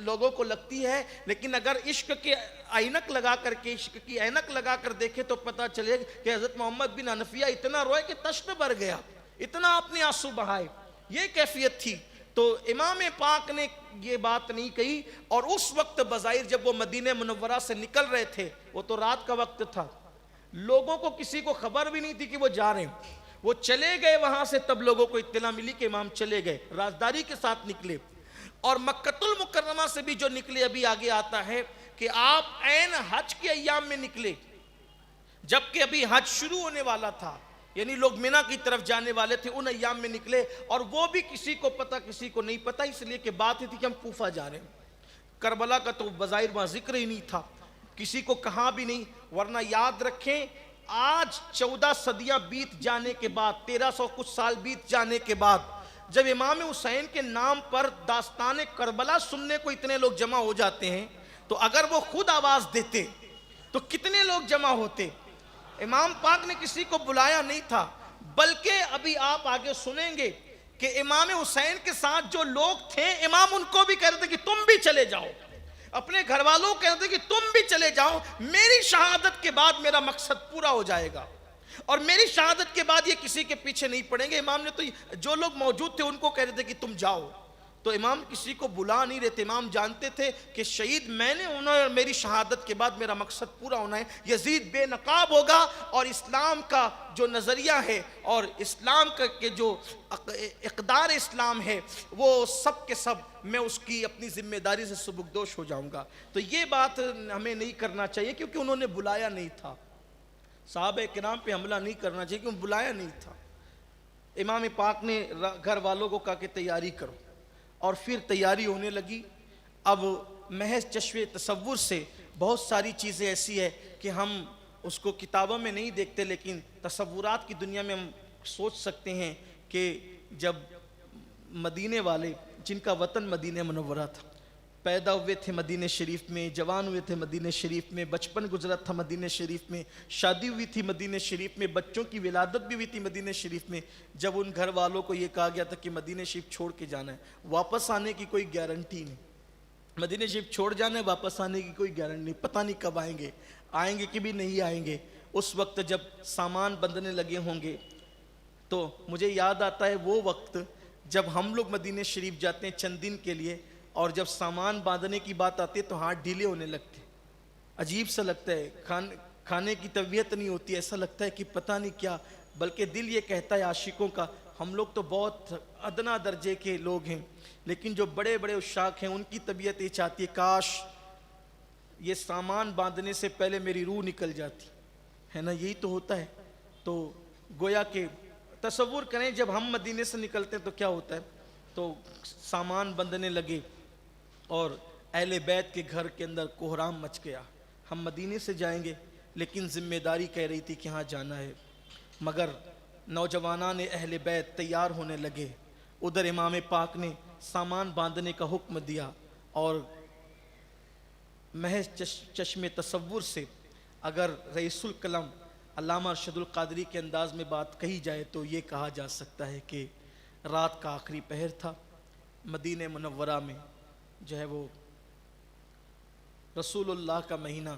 لوگوں کو لگتی ہے، لیکن اگر عشق کے عینک لگا کر کے، عشق کی عینک لگا کر دیکھے تو پتہ چلے کہ حضرت محمد بن حنفیہ اتنا روئے کہ تشت بھر گیا، اتنا آپ نے آنسو بہائے، یہ کیفیت تھی۔ تو امام پاک نے یہ بات نہیں کہی، اور اس وقت بظاہر جب وہ مدینہ منورہ سے نکل رہے تھے، وہ تو رات کا وقت تھا، لوگوں کو کسی کو خبر بھی نہیں تھی کہ وہ جا رہے ہیں، وہ چلے گئے وہاں سے، تب لوگوں کو اطلاع ملی کہ امام چلے گئے، رازداری کے ساتھ نکلے۔ اور مکہ المکرمہ سے بھی جو نکلے، ابھی آگے آتا ہے کہ آپ عین حج کے ایام میں نکلے، جبکہ ابھی حج شروع ہونے والا تھا، یعنی لوگ منی کی طرف جانے والے تھے، ان ایام میں نکلے، اور وہ بھی کسی کو پتہ کسی کو نہیں پتہ، اس لیے کہ بات ہی تھی کہ ہم کوفہ جا رہے ہیں۔ کربلا کا تو بظاہر وہاں ذکر ہی نہیں تھا، کسی کو کہا بھی نہیں، ورنہ یاد رکھیں آج 14 صدیاں بیت جانے کے بعد، 1300 کچھ سال بیت جانے کے بعد، جب امام حسین کے نام پر داستان کربلا سننے کو اتنے لوگ جمع ہو جاتے ہیں، تو اگر وہ خود آواز دیتے تو کتنے لوگ جمع ہوتے؟ امام پاک نے کسی کو بلایا نہیں تھا، بلکہ ابھی آپ آگے سنیں گے کہ امام حسین کے ساتھ جو لوگ تھے، امام ان کو بھی کہہ رہے تھے کہ تم بھی چلے جاؤ، اپنے گھر والوں کہہ رہے تھے کہ تم بھی چلے جاؤ، میری شہادت کے بعد میرا مقصد پورا ہو جائے گا، اور میری شہادت کے بعد یہ کسی کے پیچھے نہیں پڑیں گے۔ امام نے تو جو لوگ موجود تھے ان کو کہہ رہے تھے کہ تم جاؤ، تو امام کسی کو بلا نہیں رہتے، امام جانتے تھے کہ شہید میں نے ہونا ہے، اور میری شہادت کے بعد میرا مقصد پورا ہونا ہے، یزید بے نقاب ہوگا، اور اسلام کا جو نظریہ ہے اور اسلام کا کہ جو اقدار اسلام ہے وہ سب کے سب میں اس کی اپنی ذمہ داری سے سبکدوش ہو جاؤں گا۔ تو یہ بات ہمیں نہیں کرنا چاہیے، کیونکہ انہوں نے بلایا نہیں تھا، صحابہ کرام پہ حملہ نہیں کرنا چاہیے کیونکہ بلایا نہیں تھا۔ امام پاک نے گھر والوں کو کہا کہ تیاری کرو، اور پھر تیاری ہونے لگی۔ اب محض چشم تصور سے بہت ساری چیزیں ایسی ہے کہ ہم اس کو کتابوں میں نہیں دیکھتے، لیکن تصورات کی دنیا میں ہم سوچ سکتے ہیں کہ جب مدینے والے جن کا وطن مدینہ منورہ تھا، پیدا ہوئے تھے مدینہ شریف میں، جوان ہوئے تھے مدینہ شریف میں، بچپن گزرا تھا مدینہ شریف میں، شادی ہوئی تھی مدینہ شریف میں، بچوں کی ولادت بھی ہوئی تھی مدینہ شریف میں، جب ان گھر والوں کو یہ کہا گیا تھا کہ مدینہ شریف چھوڑ کے جانا ہے، واپس آنے کی کوئی گارنٹی نہیں، مدینہ شریف چھوڑ جانا ہے، واپس آنے کی کوئی گارنٹی نہیں، پتہ نہیں کب آئیں گے کہ بھی نہیں آئیں گے۔ اس وقت جب سامان بندھنے لگے ہوں گے تو مجھے یاد آتا ہے وہ وقت جب ہم لوگ مدینہ شریف جاتے ہیں چند دن کے لیے، اور جب سامان باندھنے کی بات آتی ہے تو ہاتھ ڈھیلے ہونے لگتے، عجیب سا لگتا ہے، کھانے کی طبیعت نہیں ہوتی، ایسا لگتا ہے کہ پتہ نہیں کیا، بلکہ دل یہ کہتا ہے عاشقوں کا، ہم لوگ تو بہت ادنا درجے کے لوگ ہیں، لیکن جو بڑے بڑے عشاق ہیں ان کی طبیعت یہ چاہتی ہے کاش یہ سامان باندھنے سے پہلے میری روح نکل جاتی ہے نا، یہی تو ہوتا ہے۔ تو گویا کہ تصور کریں جب ہم مدینے سے نکلتے ہیں تو کیا ہوتا ہے، تو سامان بندھنے لگے اور اہل بیت کے گھر کے اندر کوہرام مچ گیا، ہم مدینے سے جائیں گے، لیکن ذمہ داری کہہ رہی تھی کہ ہاں جانا ہے، مگر نوجوانان اہل بیت تیار ہونے لگے، ادھر امام پاک نے سامان باندھنے کا حکم دیا، اور محض چشم تصور سے اگر رئیس القلم علامہ ارشد القادری کے انداز میں بات کہی جائے تو یہ کہا جا سکتا ہے کہ رات کا آخری پہر تھا، مدینہ منورہ میں جو ہے وہ رسول اللہ کا مہینہ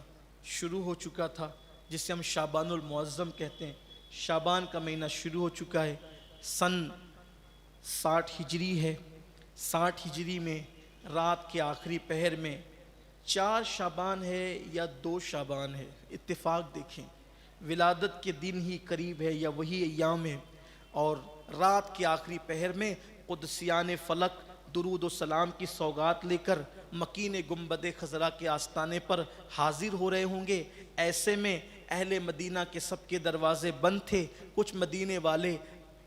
شروع ہو چکا تھا، جسے ہم شعبان المعظم کہتے ہیں، شعبان کا مہینہ شروع ہو چکا ہے، سن 60 ہجری ہے. 60 ہجری میں رات کے آخری پہر میں 4 شعبان ہے یا 2 شعبان ہے، اتفاق دیکھیں، ولادت کے دن ہی قریب ہے یا وہی ایام ہے، اور رات کے آخری پہر میں قدسیان فلک درود و سلام کی سوگات لے کر مکین گنبد خضرا کے آستانے پر حاضر ہو رہے ہوں گے. ایسے میں اہل مدینہ کے سب کے دروازے بند تھے. کچھ مدینے والے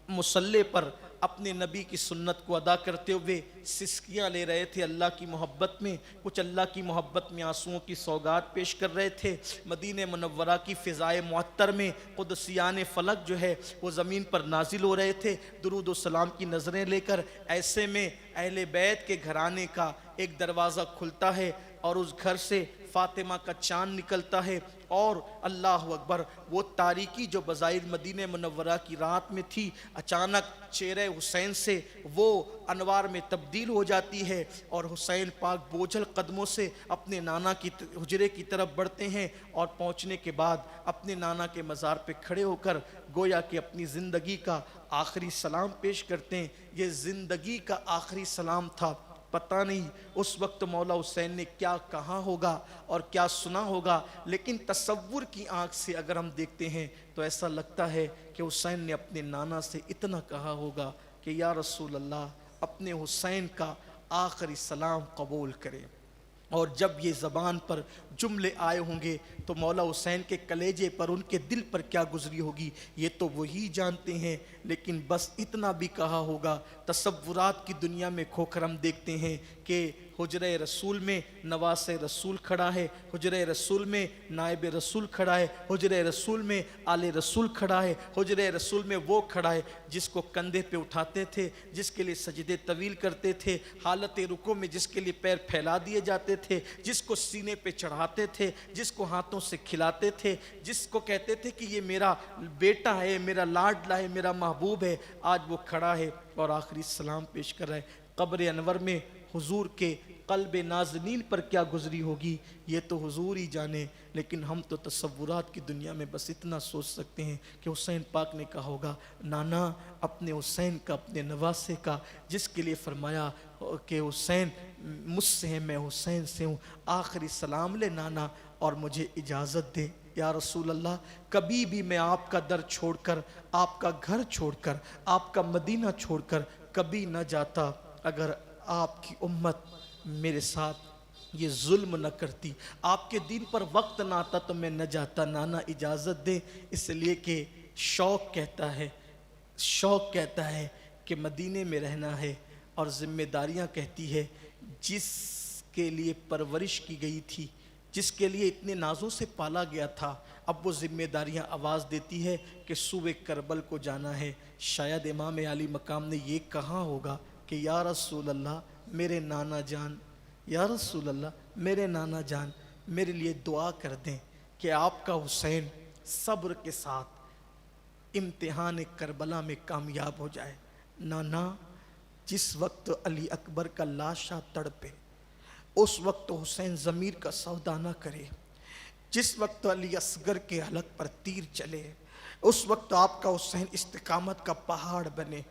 مصلی پر اپنے نبی کی سنت کو ادا کرتے ہوئے سسکیاں لے رہے تھے اللہ کی محبت میں، کچھ اللہ کی محبت میں آنسوؤں کی سوگات پیش کر رہے تھے. مدینہ منورہ کی فضائے معطر میں قدسیان فلک جو ہے وہ زمین پر نازل ہو رہے تھے درود و سلام کی نظریں لے کر. ایسے میں اہل بیت کے گھرانے کا ایک دروازہ کھلتا ہے اور اس گھر سے فاطمہ کا چاند نکلتا ہے، اور اللہ اکبر، وہ تاریکی جو بظاہر مدینہ منورہ کی رات میں تھی اچانک چہرہ حسین سے وہ انوار میں تبدیل ہو جاتی ہے، اور حسین پاک بوجھل قدموں سے اپنے نانا کی حجرے کی طرف بڑھتے ہیں، اور پہنچنے کے بعد اپنے نانا کے مزار پہ کھڑے ہو کر گویا کہ اپنی زندگی کا آخری سلام پیش کرتے ہیں. یہ زندگی کا آخری سلام تھا. پتہ نہیں اس وقت مولا حسین نے کیا کہا ہوگا اور کیا سنا ہوگا، لیکن تصور کی آنکھ سے اگر ہم دیکھتے ہیں تو ایسا لگتا ہے کہ حسین نے اپنے نانا سے اتنا کہا ہوگا کہ یا رسول اللہ اپنے حسین کا آخری سلام قبول کرے. اور جب یہ زبان پر جملے آئے ہوں گے تو مولا حسین کے کلیجے پر، ان کے دل پر کیا گزری ہوگی یہ تو وہی جانتے ہیں. لیکن بس اتنا بھی کہا ہوگا، تصورات کی دنیا میں کھو کر ہم دیکھتے ہیں کہ حجرہ رسول میں نواس رسول کھڑا ہے، حجرہ رسول میں نائب رسول کھڑا ہے، حجرہ رسول میں آل رسول کھڑا ہے، حجرہ رسول میں وہ کھڑا ہے جس کو کندھے پہ اٹھاتے تھے، جس کے لیے سجدے طویل کرتے تھے، حالت رکوع میں جس کے لیے پیر پھیلا دیے جاتے تھے، جس کو سینے پہ چڑھاتے تھے، جس کو ہاتھوں سے کھلاتے تھے، جس کو کہتے تھے کہ یہ میرا بیٹا ہے، میرا لاڈلا ہے، میرا محبوب ہے. آج وہ کھڑا ہے اور آخری سلام پیش کر رہا ہے. قبر انور میں حضور کے قلب نازنین پر کیا گزری ہوگی یہ تو حضور ہی جانے. لیکن ہم تو تصورات کی دنیا میں بس اتنا سوچ سکتے ہیں کہ حسین پاک نے کہا ہوگا نانا اپنے حسین کا، اپنے نواسے کا، جس کے لیے فرمایا کہ حسین مجھ سے ہے، میں حسین سے ہوں، آخری سلام لے نانا اور مجھے اجازت دے. یا رسول اللہ کبھی بھی میں آپ کا در چھوڑ کر، آپ کا گھر چھوڑ کر، آپ کا مدینہ چھوڑ کر کبھی نہ جاتا اگر آپ کی امت میرے ساتھ یہ ظلم نہ کرتی، آپ کے دین پر وقت نہ آتا تو میں نہ جاتا. نانا اجازت دے. اس لیے کہ شوق کہتا ہے کہ مدینے میں رہنا ہے، اور ذمہ داریاں کہتی ہے جس کے لیے پرورش کی گئی تھی، جس کے لیے اتنے نازوں سے پالا گیا تھا، اب وہ ذمہ داریاں آواز دیتی ہے کہ صوبے کربل کو جانا ہے. شاید امام علی مقام نے یہ کہا ہوگا کہ یا رسول اللہ میرے نانا جان، یا رسول اللہ میرے نانا جان میرے لیے دعا کر دیں کہ آپ کا حسین صبر کے ساتھ امتحان کربلا میں کامیاب ہو جائے. نانا جس وقت علی اکبر کا لاشا تڑپے اس وقت حسین ضمیر کا سودا نہ کرے، جس وقت علی اصغر کے حلق پر تیر چلے اس وقت آپ کا حسین استقامت کا پہاڑ بنے،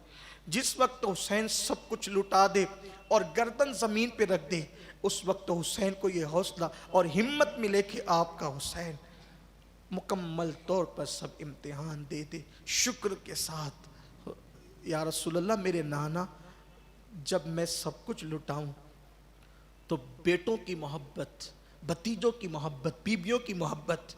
جس وقت حسین سب کچھ لٹا دے اور گردن زمین پہ رکھ دے اس وقت حسین کو یہ حوصلہ اور ہمت ملے کہ آپ کا حسین مکمل طور پر سب امتحان دے دے شکر کے ساتھ. یا رسول اللہ میرے نانا جب میں سب کچھ لٹاؤں تو بیٹوں کی محبت، بھتیجوں کی محبت، بیبیوں کی محبت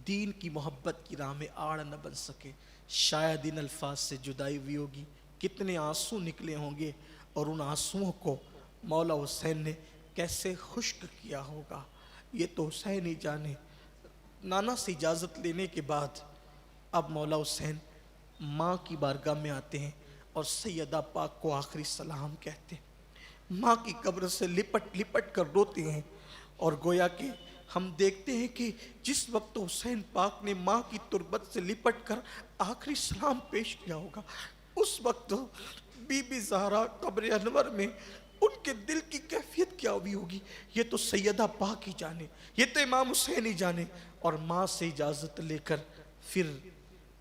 دین کی محبت کی راہ میں آڑ نہ بن سکے. شاید ان الفاظ سے جدائی ہوئی ہوگی، کتنے آنسو نکلے ہوں گے، اور ان آنسوؤں کو مولا حسین نے کیسے خشک کیا ہوگا یہ تو حسین ہی جانے. نانا سے اجازت لینے کے بعد اب مولا حسین ماں کی بارگاہ میں آتے ہیں اور سیدہ پاک کو آخری سلام کہتے ہیں. ماں کی قبر سے لپٹ لپٹ کر روتے ہیں، اور گویا کہ ہم دیکھتے ہیں کہ جس وقت حسین پاک نے ماں کی تربت سے لپٹ کر آخری سلام پیش کیا ہوگا اس وقت بی بی زہرا قبر انور میں ان کے دل کی کیفیت کیا ہوئی ہوگی یہ تو سیدہ پاک ہی جانے، یہ تو امام حسین ہی جانے. اور ماں سے اجازت لے کر پھر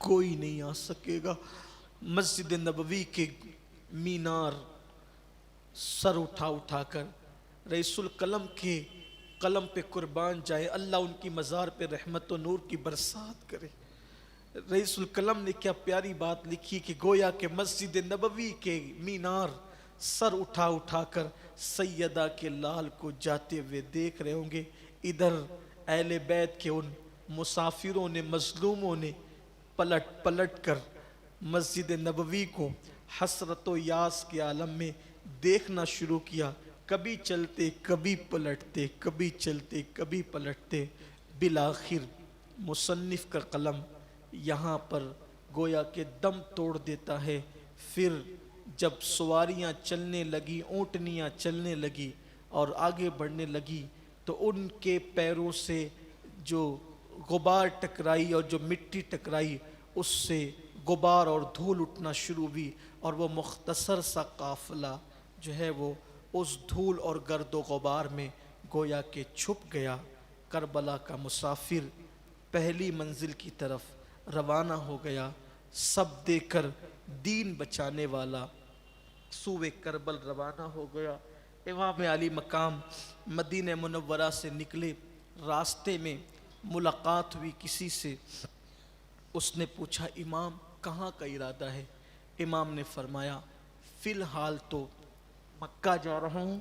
کوئی نہیں آ سکے گا۔ مسجد نبوی کے مینار سر اٹھا اٹھا کر رئیس القلم کے قلم پہ قربان جائے، اللہ ان کی مزار پہ رحمت و نور کی برسات کرے۔ رئیس القلم نے کیا پیاری بات لکھی کہ گویا کہ مسجد نبوی کے مینار سر اٹھا اٹھا کر سیدہ کے لال کو جاتے ہوئے دیکھ رہے ہوں گے، ادھر اہل بیت کے ان مسافروں نے، مظلوموں نے پلٹ پلٹ کر مسجد نبوی کو حسرت و یاس کے عالم میں دیکھنا شروع کیا، کبھی چلتے کبھی پلٹتے، کبھی چلتے کبھی پلٹتے، بالآخر مصنف کا قلم یہاں پر گویا کہ دم توڑ دیتا ہے۔ پھر جب سواریاں چلنے لگی، اونٹنیاں چلنے لگی اور آگے بڑھنے لگی تو ان کے پیروں سے جو غبار ٹکرائی اور جو مٹی ٹکرائی، اس سے غبار اور دھول اٹھنا شروع ہوئی، اور وہ مختصر سا قافلہ جو ہے وہ اس دھول اور گرد و غبار میں گویا کہ چھپ گیا۔ کربلا کا مسافر پہلی منزل کی طرف روانہ ہو گیا، سب دیکھ کر دین بچانے والا سوئے کربل روانہ ہو گیا۔ امام علی مقام مدینہ منورہ سے نکلے، راستے میں ملاقات ہوئی کسی سے، اس نے پوچھا امام کہاں کا ارادہ ہے؟ امام نے فرمایا فی الحال تو مکہ جا رہا ہوں،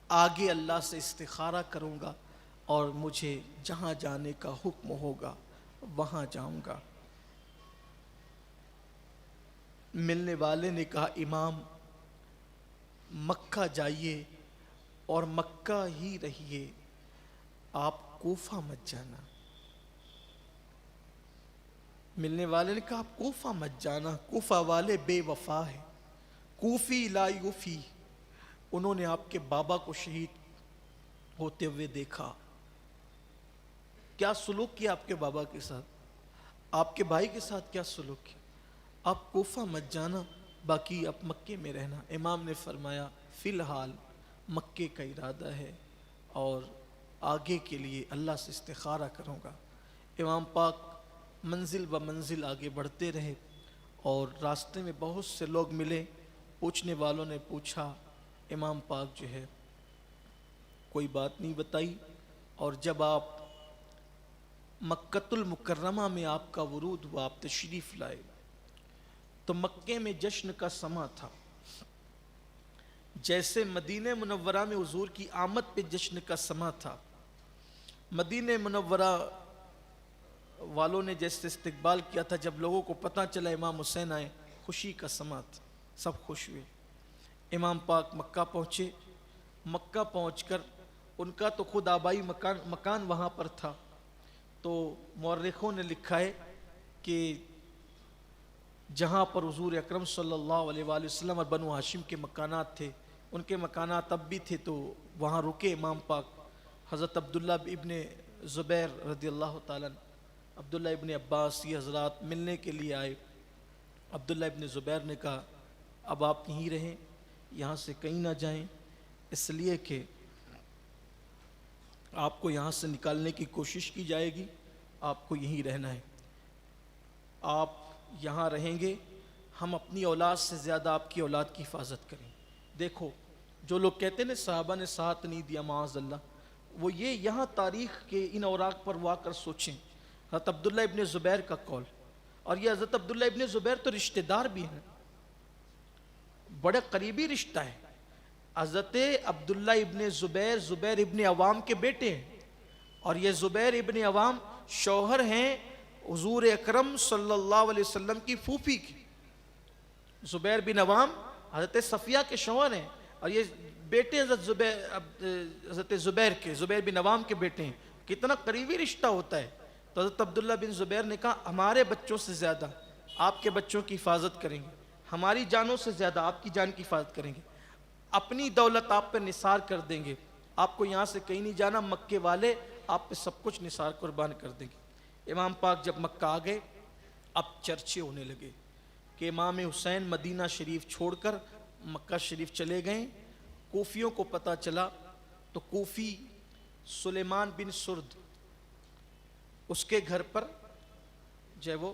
آگے اللہ سے استخارہ کروں گا اور مجھے جہاں جانے کا حکم ہوگا وہاں جاؤں گا۔ ملنے والے نے کہا امام مکہ جائیے اور مکہ ہی رہیے، آپ کوفہ مت جانا۔ ملنے والے نے کہا آپ کوفہ مت جانا، کوفہ والے بے وفا ہے، کوفی لا یوفی۔ انہوں نے آپ کے بابا کو شہید ہوتے ہوئے دیکھا، کیا سلوک کیا آپ کے بابا کے ساتھ، آپ کے بھائی کے ساتھ کیا سلوک کیا؟ آپ کوفہ مت جانا، باقی آپ مکے میں رہنا۔ امام نے فرمایا فی الحال مکے کا ارادہ ہے اور آگے کے لیے اللہ سے استخارہ کروں گا۔ امام پاک منزل و منزل آگے بڑھتے رہے اور راستے میں بہت سے لوگ ملے، پوچھنے والوں نے پوچھا، امام پاک جو ہے کوئی بات نہیں بتائی، اور جب آپ مکۃ المکرمہ میں آپ کا ورود ہوا، آپ تشریف لائے، تو مکے میں جشن کا سماں تھا، جیسے مدینہ منورہ میں حضور کی آمد پہ جشن کا سماں تھا۔ مدینہ منورہ والوں نے جیسے استقبال کیا تھا، جب لوگوں کو پتہ چلا امام حسین آئے، خوشی کا سماں تھا، سب خوش ہوئے۔ امام پاک مکہ پہنچے، مکہ پہنچ کر ان کا تو خود آبائی مکان وہاں پر تھا، تو مورخوں نے لکھا ہے کہ جہاں پر حضور اکرم صلی اللہ علیہ وآلہ وسلم اور بنو ہاشم کے مکانات تھے، ان کے مکانات اب بھی تھے، تو وہاں رکے امام پاک۔ حضرت عبداللہ ابن زبیر رضی اللہ تعالیٰ عنہ، عبداللہ ابن عباس، یہ حضرات ملنے کے لیے آئے۔ عبداللہ ابن زبیر نے کہا اب آپ یہیں رہیں، یہاں سے کہیں نہ جائیں، اس لیے کہ آپ کو یہاں سے نکالنے کی کوشش کی جائے گی، آپ کو یہیں رہنا ہے، آپ یہاں رہیں گے، ہم اپنی اولاد سے زیادہ آپ کی اولاد کی حفاظت کریں۔ دیکھو جو لوگ کہتے ہیں نا صحابہ نے ساتھ نہیں دیا معاذ اللہ، وہ یہ یہاں تاریخ کے ان اوراق پر وہ آ کر سوچیں، حضرت عبداللہ ابن زبیر کا قول، اور یہ حضرت عبداللہ ابن زبیر تو رشتہ دار بھی ہیں، بڑے قریبی رشتہ ہے۔ حضرت عبداللہ ابن زبیر زبیر ابن عوام کے بیٹے ہیں، اور یہ زبیر ابن عوام شوہر ہیں حضور اکرم صلی اللہ علیہ وسلم کی پھوپھی کی۔ زبیر بن عوام حضرت صفیہ کے شوہر ہیں، اور یہ بیٹے حضرت زبیر کے، زبیر بن عوام کے بیٹے ہیں۔ کتنا قریبی رشتہ ہوتا ہے۔ تو حضرت عبداللہ بن زبیر نے کہا ہمارے بچوں سے زیادہ آپ کے بچوں کی حفاظت کریں گے، ہماری جانوں سے زیادہ آپ کی جان کی حفاظت کریں گے، اپنی دولت آپ پہ نثار کر دیں گے، آپ کو یہاں سے کہیں نہیں جانا، مکے والے آپ پہ سب کچھ نثار قربان کر دیں گے۔ امام پاک جب مکہ آ گئے، اب چرچے ہونے لگے کہ امام حسین مدینہ شریف چھوڑ کر مکہ شریف چلے گئے۔ کوفیوں کو پتہ چلا تو کوفی سلیمان بن سرد، اس کے گھر پر جو ہے وہ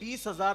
20,000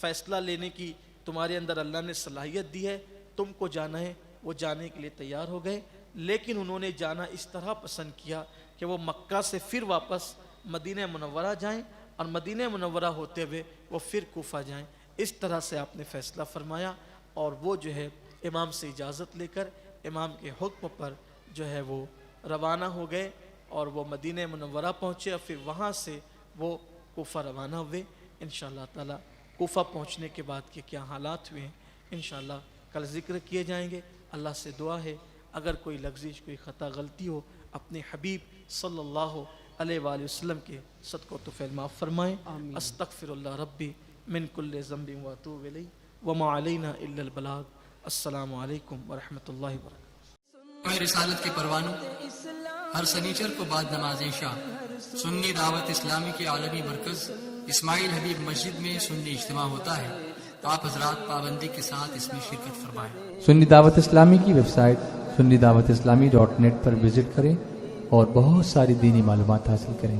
فیصلہ لینے کی تمہارے اندر اللہ نے صلاحیت دی ہے، تم کو جانا ہے، وہ جانے کے لیے تیار ہو گئے، لیکن انہوں نے جانا اس طرح پسند کیا کہ وہ مکہ سے پھر واپس مدینہ منورہ جائیں اور مدینہ منورہ ہوتے ہوئے وہ پھر کوفہ جائیں۔ اس طرح سے آپ نے فیصلہ فرمایا اور وہ جو ہے امام سے اجازت لے کر امام کے حکم پر جو ہے وہ روانہ ہو گئے اور وہ مدینہ منورہ پہنچے اور پھر وہاں سے وہ کوفہ روانہ ہوئے۔ انشاءاللہ تعالی کوفہ پہنچنے کے بعد کے کیا حالات ہوئے ہیں انشاءاللہ کل ذکر کیے جائیں گے۔ اللہ سے دعا ہے اگر کوئی لغزش، کوئی خطا غلطی ہو اپنے حبیب صلی اللہ علیہ وآلہ وسلم کے صدقہ و طفیل معاف فرمائیں۔ استغفر اللہ ربی من کل ذنب واتوب الیہ وما علینا الا البلاغ۔ السلام علیکم ورحمۃ اللہ وبرکاتہ۔ اے رسالت کے پروانوں، ہر سنیچر کو بعد نماز عشاء سنی دعوت اسلامی کے عالمی مرکز اسماعیل حبیب مسجد میں سنی اجتماع ہوتا ہے۔ آپ حضرات پابندی کے ساتھ اس میں شرکت فرمائیں۔ سنی دعوت اسلامی کی ویب سائٹ sunnidawatisllami.net پر وزٹ کریں اور بہت ساری دینی معلومات حاصل کریں۔